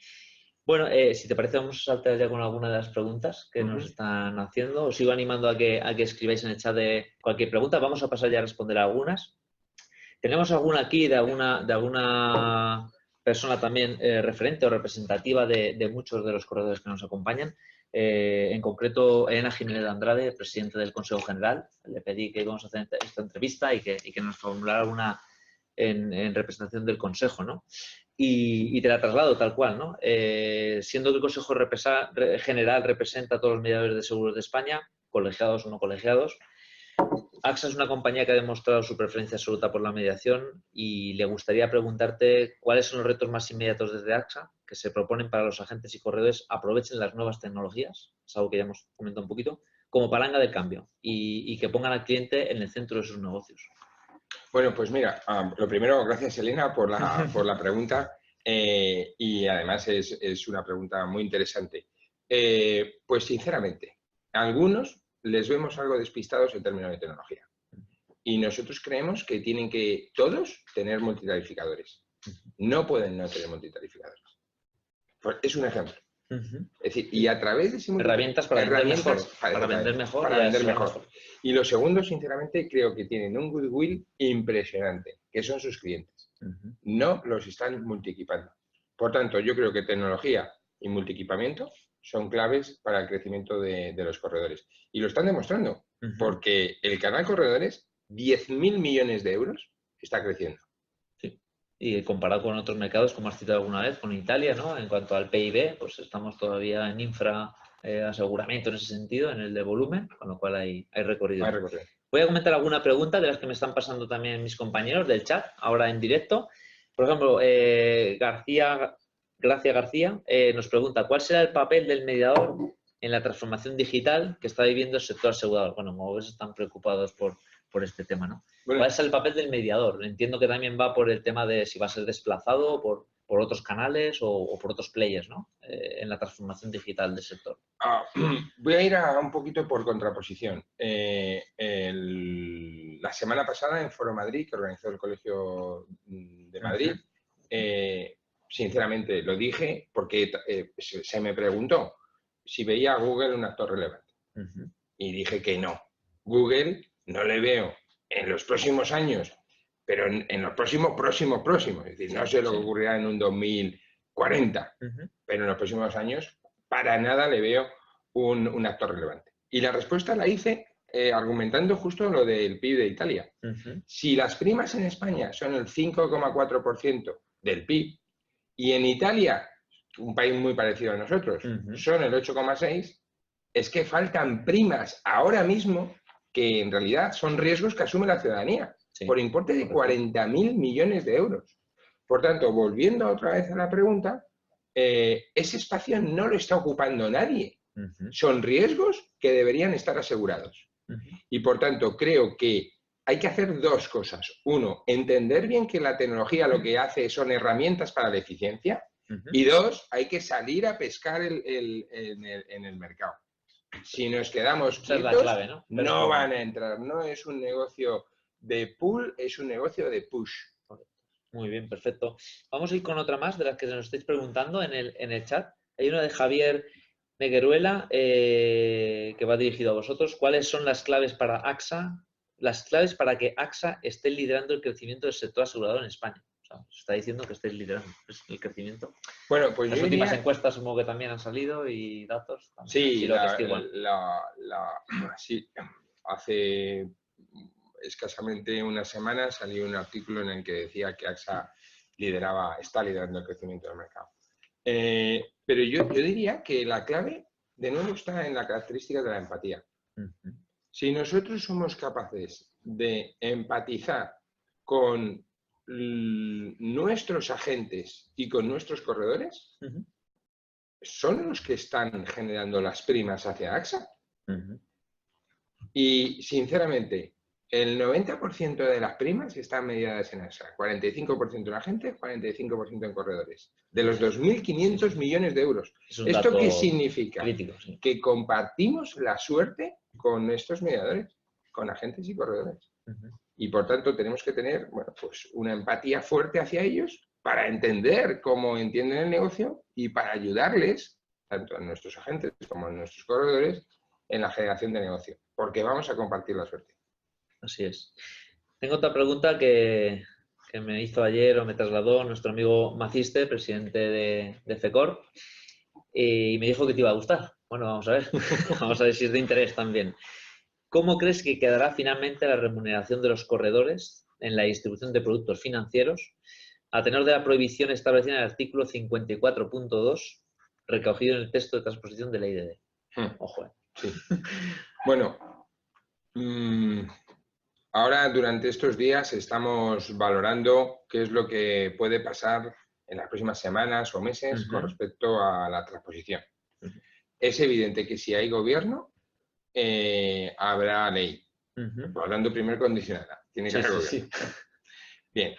Bueno, si te parece, vamos a saltar ya con alguna de las preguntas que nos están haciendo. Os sigo animando a que escribáis en el chat de cualquier pregunta. Vamos a pasar ya a responder a algunas. Tenemos alguna aquí de alguna persona también referente o representativa de muchos de los corredores que nos acompañan. En concreto, Elena Jiménez de Andrade, presidente del Consejo General. Le pedí que íbamos a hacer esta entrevista y que nos formulara una en representación del Consejo, ¿no? Y te la traslado tal cual, ¿no? Siendo que el Consejo General representa a todos los mediadores de seguros de España, colegiados o no colegiados, AXA es una compañía que ha demostrado su preferencia absoluta por la mediación y le gustaría preguntarte cuáles son los retos más inmediatos desde AXA que se proponen para los agentes y corredores aprovechen las nuevas tecnologías, es algo que ya hemos comentado un poquito, como palanca de cambio y que pongan al cliente en el centro de sus negocios. Bueno, pues mira, lo primero, gracias Elena por la pregunta y además es una pregunta muy interesante. Pues sinceramente, a algunos les vemos algo despistados en términos de tecnología y nosotros creemos que tienen que todos tener multitarificadores. No pueden no tener multitarificadores. Pues es un ejemplo. Es decir, y a través de ese herramientas para vender mejor. Para vender mejor. Para vender mejor. Y lo segundo, sinceramente, creo que tienen un goodwill impresionante, que son sus clientes. No los están multiequipando. Por tanto, yo creo que tecnología y multiequipamiento son claves para el crecimiento de los corredores. Y lo están demostrando, porque el canal Corredores, 10.000 millones de euros, está creciendo. Sí. Y comparado con otros mercados, como has citado alguna vez, con Italia, ¿no? En cuanto al PIB, pues estamos todavía en infra aseguramiento en ese sentido, en el de volumen, con lo cual hay recorrido. Voy a comentar alguna pregunta de las que me están pasando también mis compañeros del chat, ahora en directo. Por ejemplo, Gracia García nos pregunta, ¿cuál será el papel del mediador en la transformación digital que está viviendo el sector asegurador? Bueno, como ves, están preocupados por este tema, ¿no? Bueno, ¿cuál es el papel del mediador? Entiendo que también va por el tema de si va a ser desplazado por otros canales o por otros players, ¿no? En la transformación digital del sector. Voy a ir un poquito por contraposición. La semana pasada en Foro Madrid, que organizó el Colegio de Madrid, sinceramente lo dije porque se me preguntó si veía a Google un actor relevante. Y dije que no. Google no le veo en los próximos años, pero en los próximos. Es decir, no sé lo que ocurrirá en un 2040, pero en los próximos años para nada le veo un actor relevante. Y la respuesta la hice argumentando justo lo del PIB de Italia. Si las primas en España son el 5,4% del PIB y en Italia, un país muy parecido a nosotros, son el 8,6%, es que faltan primas ahora mismo que en realidad son riesgos que asume la ciudadanía por importe de 40.000 millones de euros. Por tanto, volviendo otra vez a la pregunta, ese espacio no lo está ocupando nadie. Son riesgos que deberían estar asegurados. Y por tanto, creo que hay que hacer dos cosas. Uno, entender bien que la tecnología lo que hace son herramientas para la eficiencia. Y dos, hay que salir a pescar en el mercado. Si nos quedamos quietos, clave, ¿no? Van a entrar. No es un negocio de pull, es un negocio de push. Muy bien, perfecto. Vamos a ir con otra más de las que nos estáis preguntando en el chat. Hay una de Javier Megueruela que va dirigido a vosotros. ¿Cuáles son las claves para AXA? Las claves para que AXA esté liderando el crecimiento del sector asegurador en España. O sea, os está diciendo que estéis liderando el crecimiento. Bueno, pues las últimas encuestas supongo que también han salido y datos. Sí, sí, hace escasamente una semana salió un artículo en el que decía que AXA está liderando el crecimiento del mercado. Pero yo diría que la clave, de nuevo, está en la característica de la empatía. Si nosotros somos capaces de empatizar con nuestros agentes y con nuestros corredores, son los que están generando las primas hacia AXA. Y, sinceramente, el 90% de las primas están mediadas en AXA. 45% en agentes, 45% en corredores. De los 2.500 millones de euros. ¿Esto qué significa? Crítico, que compartimos la suerte con estos mediadores, con agentes y corredores. Y, por tanto, tenemos que tener pues una empatía fuerte hacia ellos para entender cómo entienden el negocio y para ayudarles, tanto a nuestros agentes como a nuestros corredores, en la generación de negocio, porque vamos a compartir la suerte. Así es. Tengo otra pregunta que me hizo ayer o me trasladó nuestro amigo Maciste, presidente de FECOR, y me dijo que te iba a gustar. Bueno, vamos a ver. Vamos a ver si es de interés también. ¿Cómo crees que quedará finalmente la remuneración de los corredores en la distribución de productos financieros a tenor de la prohibición establecida en el artículo 54.2 recogido en el texto de transposición de la IDD? Ojo. Sí. Bueno, ahora durante estos días estamos valorando qué es lo que puede pasar en las próximas semanas o meses con respecto a la transposición. Es evidente que si hay gobierno, habrá ley. Hablando primero condicionada. Tiene que haber gobierno. Bien.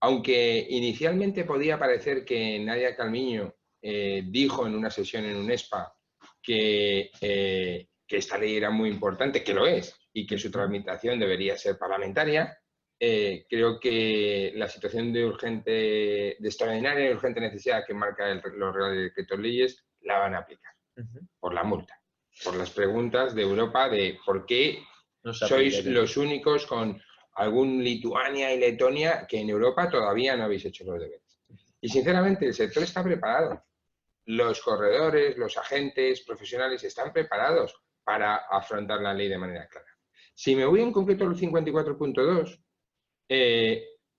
Aunque inicialmente podía parecer que Nadia Calviño dijo en una sesión en UNESPA que esta ley era muy importante, que lo es, y que su tramitación debería ser parlamentaria, creo que la situación de extraordinaria y urgente necesidad que marca los reales decretos leyes la van a aplicar por la multa, por las preguntas de Europa de por qué sois los únicos con algún Lituania y Letonia que en Europa todavía no habéis hecho los deberes. Y sinceramente el sector está preparado. Los corredores, los agentes profesionales están preparados para afrontar la ley de manera clara. Si me voy en concreto al 54.2,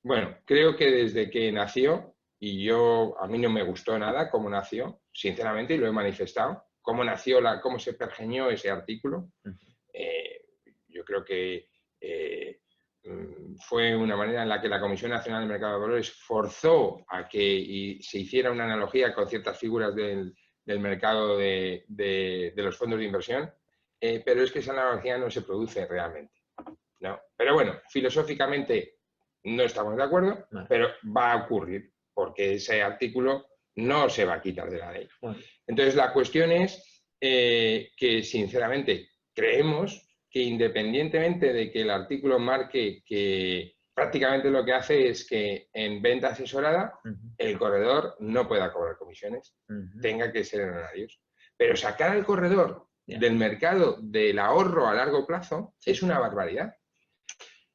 bueno, creo que desde que nació, y a mí no me gustó nada cómo nació, sinceramente, y lo he manifestado, cómo nació, cómo se pergeñó ese artículo, yo creo que fue una manera en la que la Comisión Nacional del Mercado de Valores forzó a que se hiciera una analogía con ciertas figuras del mercado de los fondos de inversión, pero es que esa analogía no se produce realmente, ¿no? Pero bueno, filosóficamente no estamos de acuerdo, pero va a ocurrir, porque ese artículo no se va a quitar de la ley. Entonces, la cuestión es que, sinceramente, creemos que independientemente de que el artículo marque que prácticamente lo que hace es que en venta asesorada el corredor no pueda cobrar comisiones, tenga que ser en horarios. Pero sacar al corredor del mercado del ahorro a largo plazo es una barbaridad.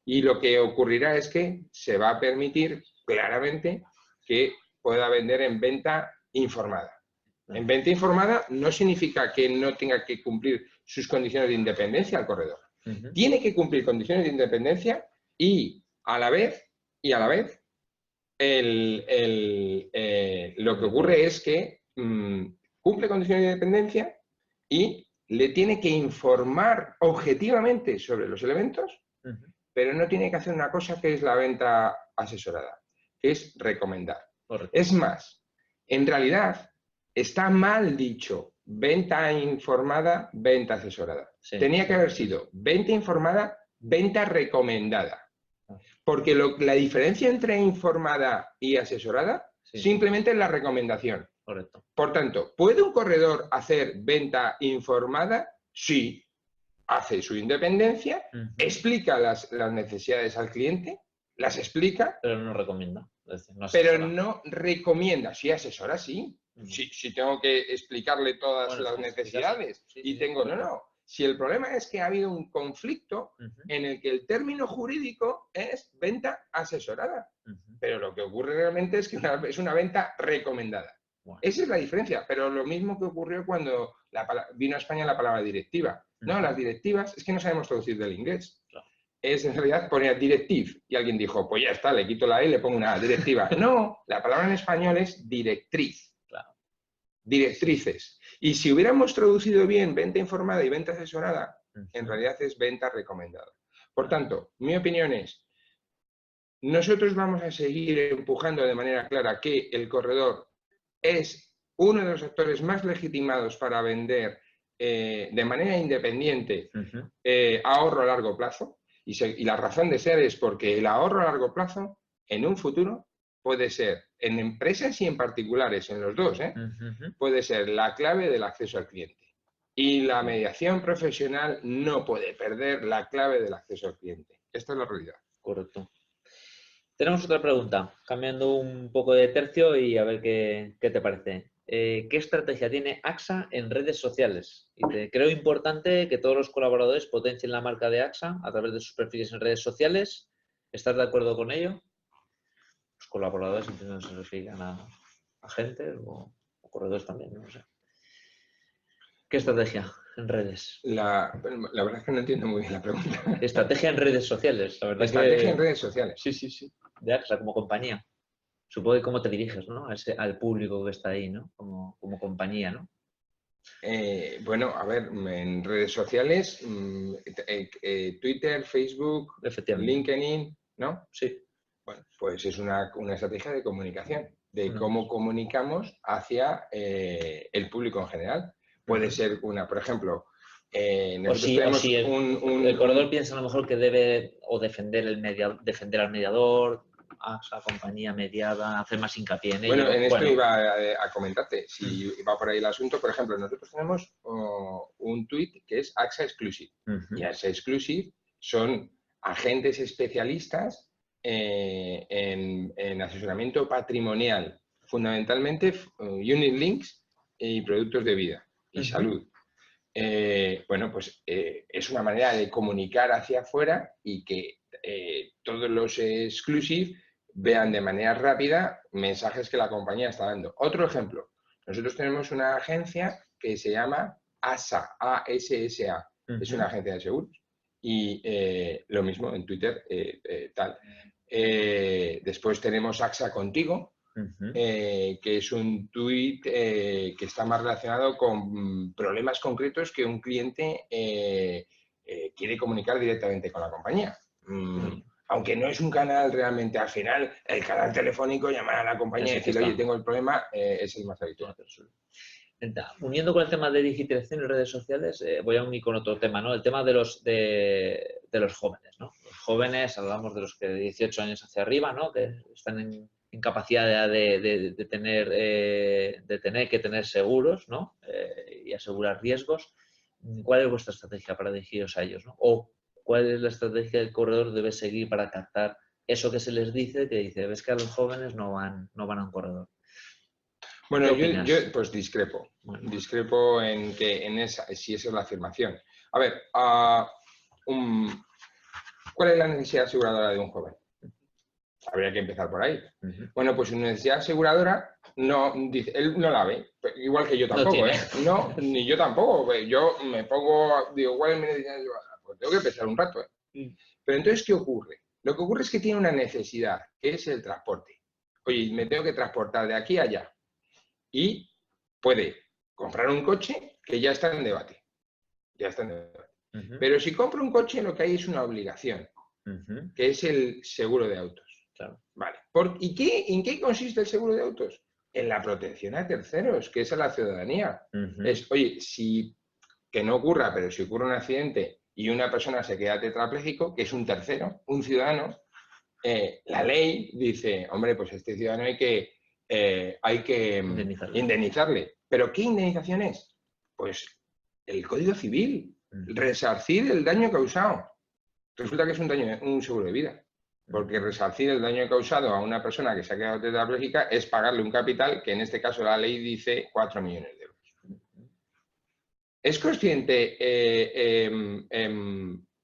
Y lo que ocurrirá es que se va a permitir claramente que pueda vender en venta informada. En venta informada no significa que no tenga que cumplir sus condiciones de independencia al corredor. Tiene que cumplir condiciones de independencia y a la vez lo que ocurre es que cumple condiciones de independencia y le tiene que informar objetivamente sobre los elementos, pero no tiene que hacer una cosa que es la venta asesorada, que es recomendar. Es más, en realidad está mal dicho venta informada, venta asesorada. Tenía que haber sido venta informada, venta recomendada. Porque la diferencia entre informada y asesorada simplemente es la recomendación. Correcto. Por tanto, ¿puede un corredor hacer venta informada? Sí. Hace su independencia, explica las necesidades al cliente, las explica. Pero no recomienda. Es decir, no recomienda. Sí, asesora, sí. Si tengo que explicarle todas las necesidades tengo... No. Si el problema es que ha habido un conflicto en el que el término jurídico es venta asesorada. Pero lo que ocurre realmente es que es una venta recomendada. Esa es la diferencia. Pero lo mismo que ocurrió cuando vino a España la palabra directiva. No, las directivas es que no sabemos traducir del inglés. En realidad ponía directive y alguien dijo, pues ya está, le quito la E y le pongo una directiva. No, la palabra en español es directriz. Directrices. Y si hubiéramos traducido bien venta informada y venta asesorada, en realidad es venta recomendada. Por tanto, mi opinión es, nosotros vamos a seguir empujando de manera clara que el corredor es uno de los actores más legitimados para vender de manera independiente ahorro a largo plazo. Y la razón de ser es porque el ahorro a largo plazo, en un futuro, puede ser, en empresas y en particulares, en los dos, puede ser la clave del acceso al cliente. Y la mediación profesional no puede perder la clave del acceso al cliente. Esta es la realidad. Correcto. Tenemos otra pregunta, cambiando un poco de tercio y a ver qué te parece. ¿Qué estrategia tiene AXA en redes sociales? Y creo importante que todos los colaboradores potencien la marca de AXA a través de sus perfiles en redes sociales. ¿Estás de acuerdo con ello? Los colaboradores entiendo que se refieren a agentes o corredores también, no sé. ¿Qué estrategia en redes? La verdad es que no entiendo muy bien la pregunta. Estrategia en redes sociales. La verdad estrategia en redes sociales. Sí. De AXA como compañía. Supongo que cómo te diriges, ¿no? Al público que está ahí, ¿no? Como compañía, ¿no? Bueno, a ver, en redes sociales, Twitter, Facebook, LinkedIn, ¿no? Sí. Bueno, pues es una estrategia de comunicación, de cómo comunicamos hacia el público en general. Puede ser por ejemplo, nosotros tenemos el corredor piensa a lo mejor que debe defender al mediador, a la compañía mediada, hacer más hincapié en ello. Bueno, en esto iba a comentarte, si va por ahí el asunto. Por ejemplo, nosotros tenemos un tweet que es AXA Exclusive. Y AXA Exclusive son agentes especialistas en asesoramiento patrimonial, fundamentalmente unit links y productos de vida y salud. Bueno, pues es una manera de comunicar hacia afuera y que todos los exclusive vean de manera rápida mensajes que la compañía está dando. Otro ejemplo, nosotros tenemos una agencia que se llama ASA, A-S-S-A, es una agencia de seguros. Y lo mismo en Twitter, tal. Después tenemos AXA Contigo, que es un tuit que está más relacionado con problemas concretos que un cliente quiere comunicar directamente con la compañía. Aunque no es un canal realmente, al final, el canal telefónico, llamar a la compañía y decirle, oye, tengo el problema, es el más habitual. Uniendo con el tema de digitalización y redes sociales, voy a unir con otro tema, ¿no? El tema de los jóvenes, ¿no? Los jóvenes, hablamos de los que de 18 años hacia arriba, ¿no? Que están en capacidad de tener que tener seguros, ¿no? Y asegurar riesgos. ¿Cuál es vuestra estrategia para dirigiros a ellos, ¿no? O ¿cuál es la estrategia que el corredor debe seguir para captar eso que se les dice, que dice, ves que a los jóvenes no van a un corredor? Bueno, yo pues discrepo. Bueno. Discrepo en que si esa es la afirmación. A ver, ¿cuál es la necesidad aseguradora de un joven? Habría que empezar por ahí. Bueno, pues una necesidad aseguradora no dice, él no la ve, igual que yo tampoco, no, ni yo tampoco. Yo me pongo, digo, ¿cuál es mi necesidad aseguradora? Pues tengo que pensar un rato. Pero entonces, ¿qué ocurre? Lo que ocurre es que tiene una necesidad, que es el transporte. Oye, me tengo que transportar de aquí a allá. Y puede comprar un coche que ya está en debate. Ya está en debate. Pero si compra un coche, lo que hay es una obligación, que es el seguro de autos. Claro. Vale. ¿En qué consiste el seguro de autos? En la protección a terceros, que es a la ciudadanía. Es, oye, que no ocurra, pero si ocurre un accidente y una persona se queda tetrapléjico, que es un tercero, un ciudadano, la ley dice, hombre, pues a este ciudadano hay que indemnizarle. ¿Pero qué indemnización es? Pues el Código Civil, resarcir el daño causado. Resulta que es un seguro de vida, porque resarcir el daño causado a una persona que se ha quedado tetrapléjica es pagarle un capital que en este caso la ley dice 4 millones de euros. ¿Es consciente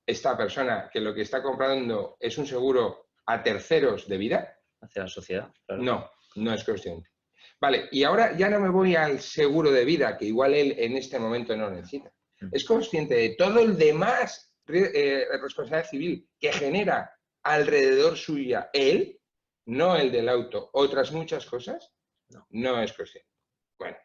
esta persona que lo que está comprando es un seguro a terceros de vida? Hacia la sociedad, claro. No es consciente. Vale, y ahora ya no me voy al seguro de vida, que igual él en este momento no necesita. Es consciente de todo el demás responsabilidad civil que genera alrededor suya él, no el del auto, otras muchas cosas. No es consciente. Bueno,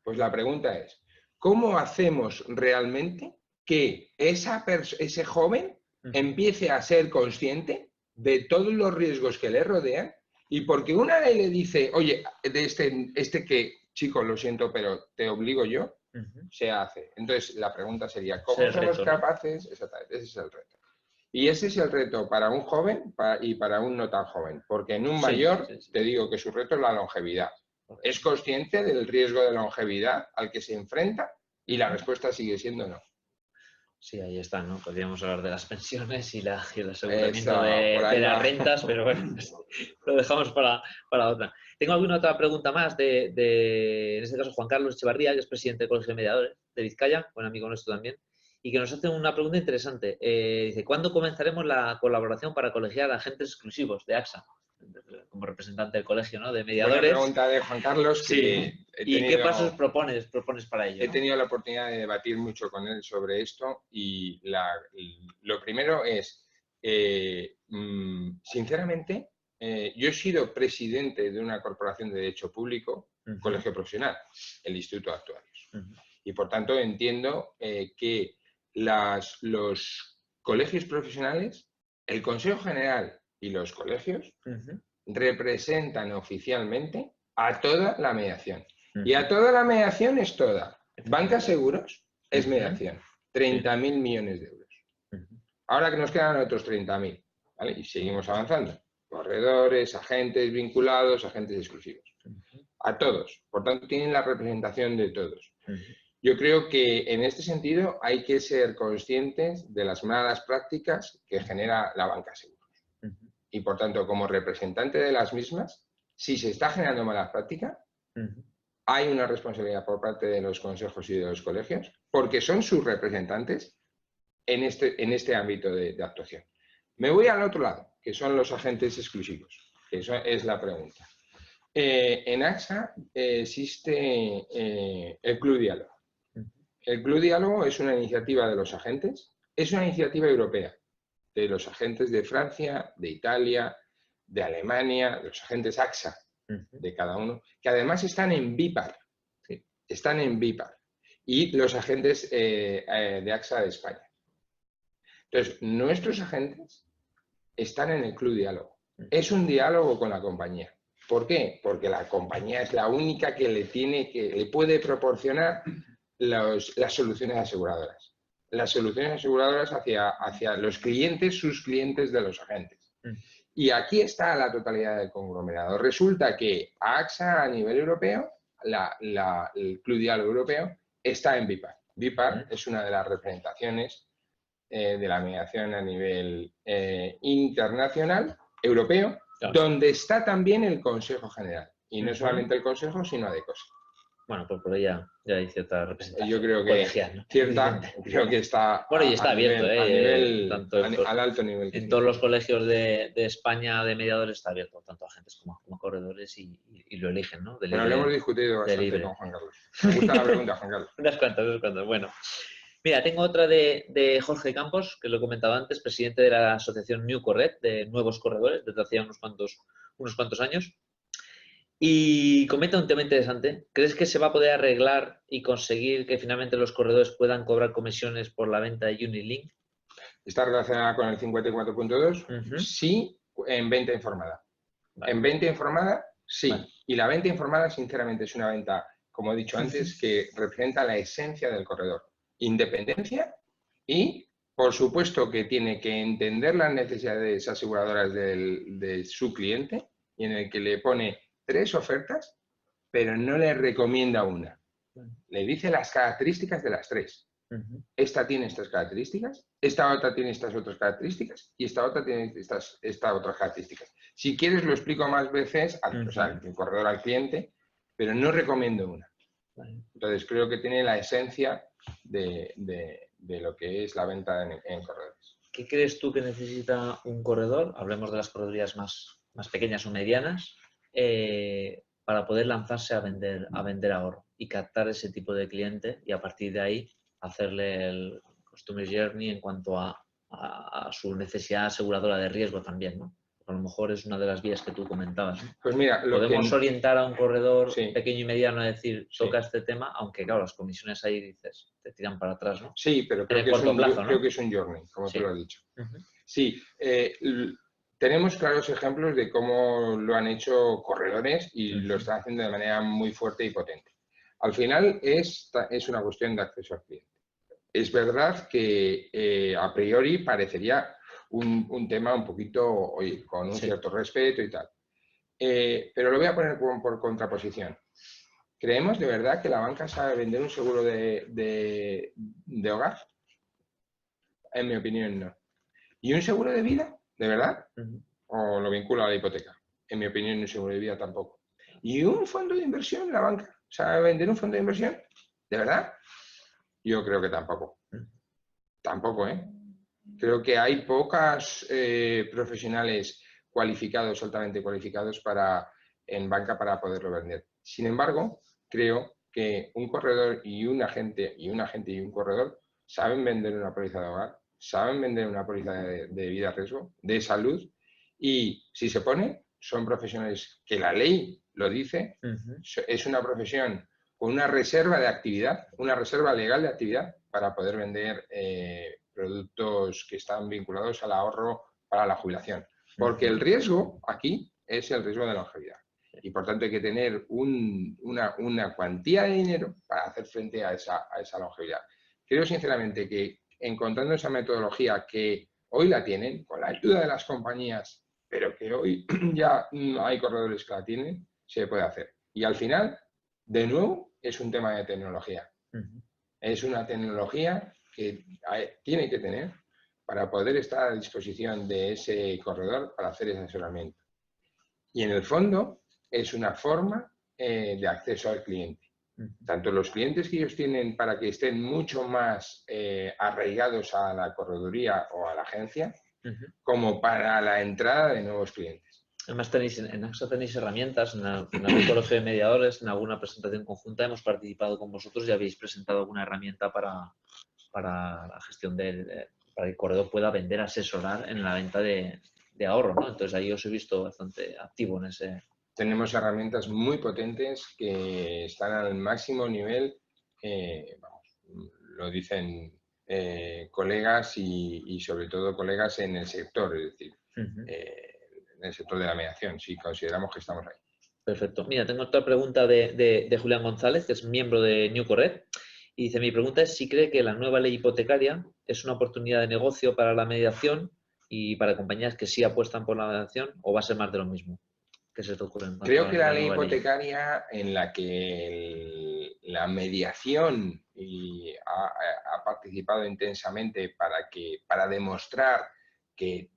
pues la pregunta es, ¿cómo hacemos realmente que ese joven empiece a ser consciente de todos los riesgos que le rodean? Y porque una ley le dice, oye, de este que, chico, lo siento, pero te obligo yo, se hace. Entonces, la pregunta sería, ¿cómo somos capaces? Exactamente, ese es el reto. Y ese es el reto para un joven y para un no tan joven. Porque en un mayor, te digo que su reto es la longevidad. Es consciente del riesgo de longevidad al que se enfrenta y la respuesta sigue siendo no. Sí, ahí está, ¿no? Podríamos hablar de las pensiones y el aseguramiento de las rentas, pero bueno, lo dejamos para otra. Tengo alguna otra pregunta más en este caso, Juan Carlos Echevarría, que es presidente del Colegio de Mediadores de Vizcaya, buen amigo nuestro también, y que nos hace una pregunta interesante. Dice, ¿cuándo comenzaremos la colaboración para colegiar agentes exclusivos de AXA? Como representante del colegio, ¿no? De mediadores. Buena pregunta de Juan Carlos. ¿Y qué pasos propones para ello? He tenido la oportunidad de debatir mucho con él sobre esto y lo primero es, sinceramente, yo he sido presidente de una corporación de derecho público, colegio profesional, el Instituto de Actuarios. Y por tanto entiendo que los colegios profesionales, el Consejo General y los colegios representan oficialmente a toda la mediación. Y a toda la mediación es toda. Banca Seguros es mediación. 30.000 millones de euros. Ahora que nos quedan otros 30.000. ¿Vale? Y seguimos avanzando. Corredores, agentes vinculados, agentes exclusivos. A todos. Por tanto, tienen la representación de todos. Yo creo que en este sentido hay que ser conscientes de las malas prácticas que genera la banca seguros. y por tanto como representante de las mismas, si se está generando mala práctica, hay una responsabilidad por parte de los consejos y de los colegios, porque son sus representantes en este ámbito de actuación. Me voy al otro lado, que son los agentes exclusivos, que eso es la pregunta. En AXA existe el Club Diálogo. El Club Diálogo es una iniciativa de los agentes, es una iniciativa europea, de los agentes de Francia, de Italia, de Alemania, de los agentes AXA, de cada uno, que además están en BIPAR, ¿sí? Están en BIPAR, y los agentes de AXA de España. Entonces, nuestros agentes están en el Club Diálogo. Es un diálogo con la compañía. ¿Por qué? Porque la compañía es la única que le puede proporcionar las soluciones aseguradoras. Las soluciones aseguradoras hacia los clientes, sus clientes de los agentes. Y aquí está la totalidad del conglomerado. Resulta que AXA a nivel europeo, el Club Diálogo Europeo, está en BIPAR. BIPAR es una de las representaciones de la mediación a nivel internacional, europeo, claro, donde está también el Consejo General. Y no solamente el Consejo, sino ADECOS. Bueno, pues por ahí ya hay cierta representación. Yo creo que colegial, ¿no? creo que está bueno, y está abierto, al alto nivel. En todos los colegios de España de mediadores está abierto, tanto agentes como corredores, y lo eligen, ¿no? Bueno, lo hemos discutido bastante con Juan Carlos. Me gusta la pregunta, Juan Carlos. unas cuantas. Bueno. Mira, tengo otra de Jorge Campos, que lo he comentado antes, presidente de la asociación New Corred, de nuevos corredores, desde hacía unos cuantos años. Y comenta un tema interesante. ¿Crees que se va a poder arreglar y conseguir que finalmente los corredores puedan cobrar comisiones por la venta de Unilink? ¿Está relacionada con el 54.2? Sí, en venta informada. Vale. En venta informada, sí. Vale. Y la venta informada, sinceramente, es una venta, como he dicho antes, que representa la esencia del corredor. Independencia y, por supuesto, que tiene que entender las necesidades aseguradoras de su cliente, y en el que le pone 3 ofertas, pero no le recomienda una. Le dice las características de las 3. Esta tiene estas características, esta otra tiene estas otras características y esta otra tiene estas otras características. Si quieres lo explico más veces al corredor, al cliente, pero no recomiendo una. Entonces creo que tiene la esencia de lo que es la venta en corredores. ¿Qué crees tú que necesita un corredor? Hablemos de las corredorías más pequeñas o medianas, para poder lanzarse a vender ahorro y captar ese tipo de cliente, y a partir de ahí hacerle el Customer Journey en cuanto a su necesidad aseguradora de riesgo también, ¿no? A lo mejor es una de las vías que tú comentabas, ¿no? Pues mira, podemos orientar a un corredor pequeño y mediano a decir, toca este tema, aunque claro, las comisiones ahí, dices, te tiran para atrás, ¿no? Sí, pero creo que es un journey, como tú lo has dicho. Sí, tenemos claros ejemplos de cómo lo han hecho corredores y lo están haciendo de manera muy fuerte y potente. Al final es una cuestión de acceso al cliente. Es verdad que a priori parecería un tema un poquito, oye, con un cierto respeto y tal. Pero lo voy a poner por contraposición. ¿Creemos de verdad que la banca sabe vender un seguro de hogar? En mi opinión, no. ¿Y un seguro de vida? ¿De verdad? ¿O lo vincula a la hipoteca? En mi opinión, un seguro de vida tampoco. ¿Y un fondo de inversión? ¿La banca sabe vender un fondo de inversión? ¿De verdad? Yo creo que tampoco. Tampoco, ¿eh? Creo que hay pocos profesionales cualificados, altamente cualificados en banca para poderlo vender. Sin embargo, creo que un corredor y un agente y un corredor saben vender una póliza de hogar, saben vender una póliza de vida a riesgo, de salud, y si se pone, son profesionales que la ley lo dice, es una profesión con una reserva de actividad, una reserva legal de actividad para poder vender productos que están vinculados al ahorro para la jubilación. Porque el riesgo aquí es el riesgo de longevidad. Y por tanto hay que tener una cuantía de dinero para hacer frente a esa longevidad. Creo sinceramente que encontrando esa metodología que hoy la tienen, con la ayuda de las compañías, pero que hoy ya hay corredores que la tienen, se puede hacer. Y al final, de nuevo, es un tema de tecnología. Es una tecnología que tiene que tener para poder estar a disposición de ese corredor para hacer ese asesoramiento. Y en el fondo es una forma de acceso al cliente. Tanto los clientes que ellos tienen para que estén mucho más arraigados a la correduría o a la agencia, como para la entrada de nuevos clientes. Además, en AXA tenéis herramientas, en algún colegio de mediadores, en alguna presentación conjunta hemos participado con vosotros y habéis presentado alguna herramienta para la gestión para que el corredor pueda vender, asesorar en la venta de ahorro, ¿no? Entonces ahí os he visto bastante activo en ese... Tenemos herramientas muy potentes que están al máximo nivel, vamos, lo dicen colegas y sobre todo colegas en el sector, es decir, en el sector de la mediación, sí consideramos que estamos ahí. Perfecto. Mira, tengo otra pregunta de Julián González, que es miembro de New Corred, y dice, mi pregunta es si cree que la nueva ley hipotecaria es una oportunidad de negocio para la mediación y para compañías que sí apuestan por la mediación, o va a ser más de lo mismo. ¿Qué se te ocurre en cuanto Creo que la ley nueva hipotecaria en la que la mediación ha participado intensamente para demostrar que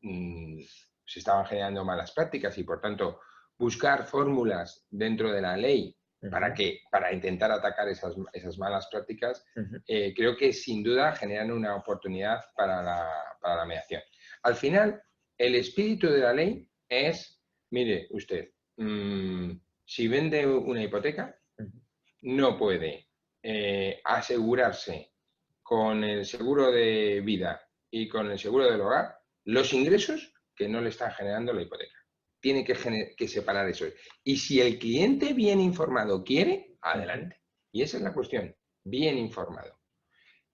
se estaban generando malas prácticas y, por tanto, buscar fórmulas dentro de la ley para intentar atacar esas malas prácticas, creo que sin duda generan una oportunidad para la mediación. Al final, el espíritu de la ley es, mire usted, si vende una hipoteca, no puede asegurarse con el seguro de vida y con el seguro del hogar los ingresos que no le están generando la hipoteca. Tiene que separar eso. Y si el cliente bien informado quiere, adelante. Y esa es la cuestión, bien informado.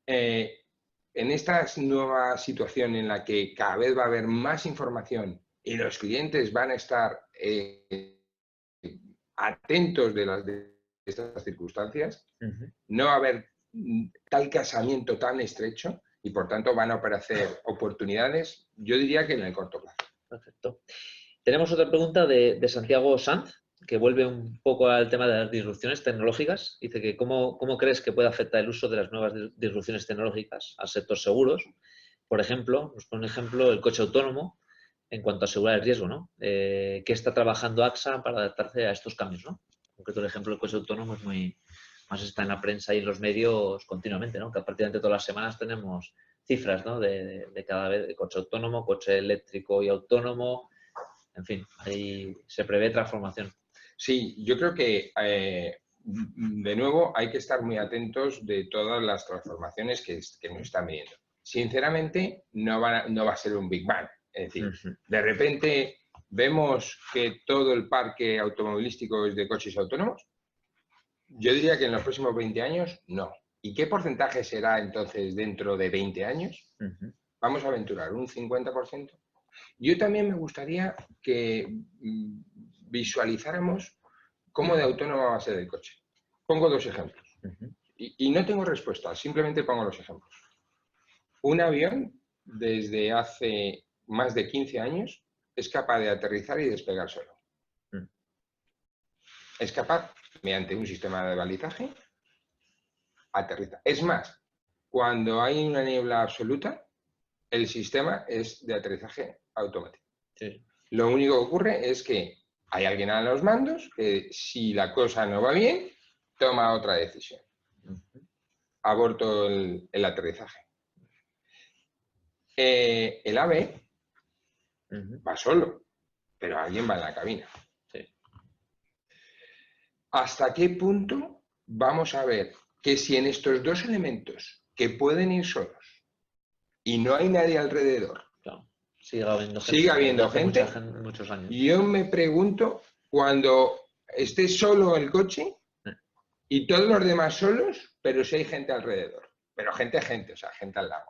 En esta nueva situación en la que cada vez va a haber más información y los clientes van a estar atentos de estas circunstancias, no va a haber tal casamiento tan estrecho y, por tanto, van a aparecer oportunidades, yo diría que en el corto plazo. Perfecto. Tenemos otra pregunta de Santiago Sanz, que vuelve un poco al tema de las disrupciones tecnológicas. Dice que ¿cómo crees que puede afectar el uso de las nuevas disrupciones tecnológicas al sector seguros? Por ejemplo, nos pone un ejemplo el coche autónomo en cuanto a asegurar el riesgo, ¿no? ¿Qué está trabajando AXA para adaptarse a estos cambios, ¿no? En concreto, el ejemplo del coche autónomo es más está en la prensa y en los medios continuamente, ¿no? Que prácticamente todas las semanas tenemos cifras, ¿no? De cada vez de coche autónomo, coche eléctrico y autónomo. En fin, ahí se prevé transformación. Sí, yo creo que, de nuevo, hay que estar muy atentos de todas las transformaciones que nos están viendo. Sinceramente, no va a ser un Big Bang. Es decir, de repente vemos que todo el parque automovilístico es de coches autónomos. Yo diría que en los próximos 20 años, no. ¿Y qué porcentaje será entonces dentro de 20 años? Vamos a aventurar, ¿un 50%? Yo también me gustaría que visualizáramos cómo de autónomo va a ser el coche. Pongo dos ejemplos. Y no tengo respuesta, simplemente pongo los ejemplos. Un avión, desde hace más de 15 años, es capaz de aterrizar y despegar solo. Es capaz, mediante un sistema de balizaje, aterriza. Es más, cuando hay una niebla absoluta, el sistema es de aterrizaje automático. Sí. Lo único que ocurre es que hay alguien a los mandos que, si la cosa no va bien, toma otra decisión. Aborto el aterrizaje. El AVE va solo, pero alguien va en la cabina. Sí. ¿Hasta qué punto vamos a ver que si en estos dos elementos que pueden ir solos y no hay nadie alrededor, claro, sigue habiendo gente muchos años? Yo me pregunto, cuando esté solo el coche y todos los demás solos, pero si hay gente alrededor, pero gente, o sea, gente al lado.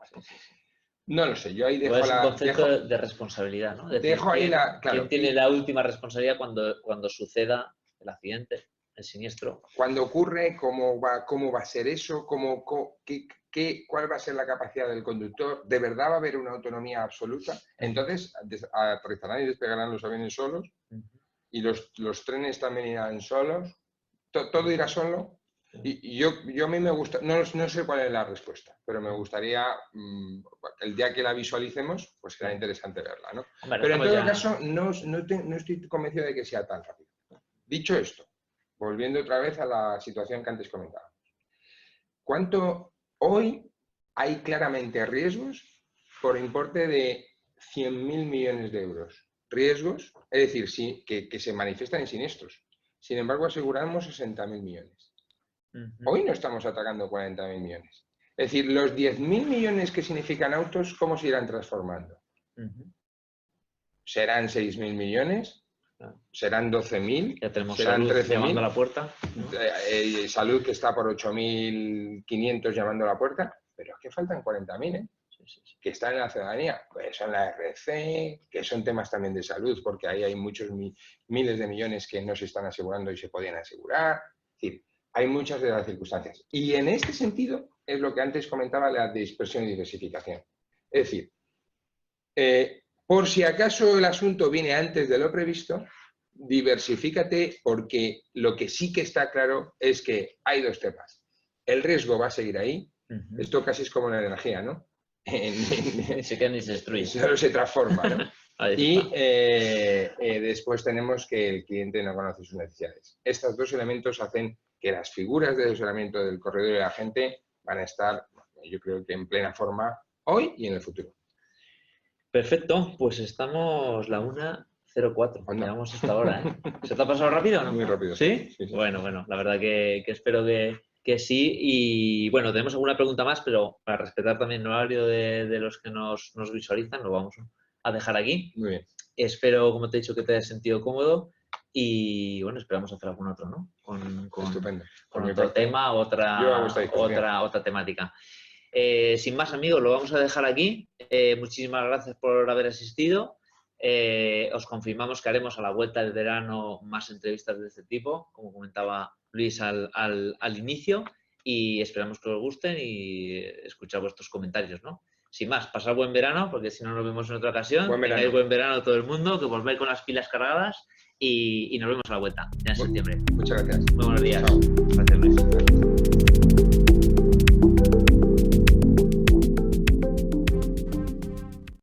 No lo sé, yo ahí dejo es un concepto de responsabilidad, ¿no? Decir, dejo ahí ¿quién tiene la última responsabilidad cuando suceda el accidente, el siniestro? Cuando ocurre, cómo va a ser eso, cuál va a ser la capacidad del conductor, ¿de verdad va a haber una autonomía absoluta? Entonces, aterrizarán y despegarán los aviones solos y los trenes también irán solos, todo irá solo. Y yo a mí me gusta, no sé cuál es la respuesta, pero me gustaría, el día que la visualicemos, pues será interesante verla, ¿no? Hombre, pero en todo caso, no estoy convencido de que sea tan rápido. Dicho esto, volviendo otra vez a la situación que antes comentábamos. ¿Cuánto hoy hay claramente riesgos por importe de 100.000 millones de euros? Riesgos, es decir, sí, que se manifiestan en siniestros. Sin embargo, aseguramos 60.000 millones. Hoy no estamos atacando 40.000 millones. Es decir, los 10.000 millones que significan autos, ¿cómo se irán transformando? ¿Serán 6.000 millones? ¿Serán 12.000? Ya tenemos ¿serán Salud 13.000? llamando a la puerta. Salud que está por 8.500 llamando a la puerta. Pero es que faltan 40.000, ¿eh? Que están en la ciudadanía, pues son la RC, que son temas también de salud, porque ahí hay muchos miles de millones que no se están asegurando y se podían asegurar. Es decir, hay muchas de las circunstancias. Y en este sentido es lo que antes comentaba, la dispersión y diversificación. Es decir, por si acaso el asunto viene antes de lo previsto, diversifícate, porque lo que sí que está claro es que hay dos temas. El riesgo va a seguir ahí. Esto casi es como la energía, ¿no? Ni se queda ni se destruye. Solo se transforma, ¿no? Y después tenemos que el cliente no conoce sus necesidades. Estos dos elementos hacen que las figuras de asesoramiento del corredor y de la gente van a estar, yo creo que en plena forma hoy y en el futuro. Perfecto, pues estamos la 1:04. Llevamos hasta ahora, ¿eh? ¿Se te ha pasado rápido o no? Muy rápido. ¿Sí? Sí. Bueno, la verdad que espero que sí. Y bueno, tenemos alguna pregunta más, pero para respetar también el horario de los que nos visualizan, lo vamos a dejar aquí. Muy bien. Espero, como te he dicho, que te hayas sentido cómodo y bueno, esperamos hacer algún otro, ¿no? Estupendo. Con otro tema, otra temática. Sin más, amigos, lo vamos a dejar aquí. Muchísimas gracias por haber asistido. Os confirmamos que haremos a la vuelta del verano más entrevistas de este tipo, como comentaba Luis al inicio, y esperamos que os gusten y escuchar vuestros comentarios, ¿no? Sin más, pasad buen verano, porque si no nos vemos en otra ocasión. Tengáis buen verano todo el mundo, que volváis con las pilas cargadas y nos vemos a la vuelta ya en septiembre. Muchas gracias. Muy buenos días. Chao. Gracias, Luis.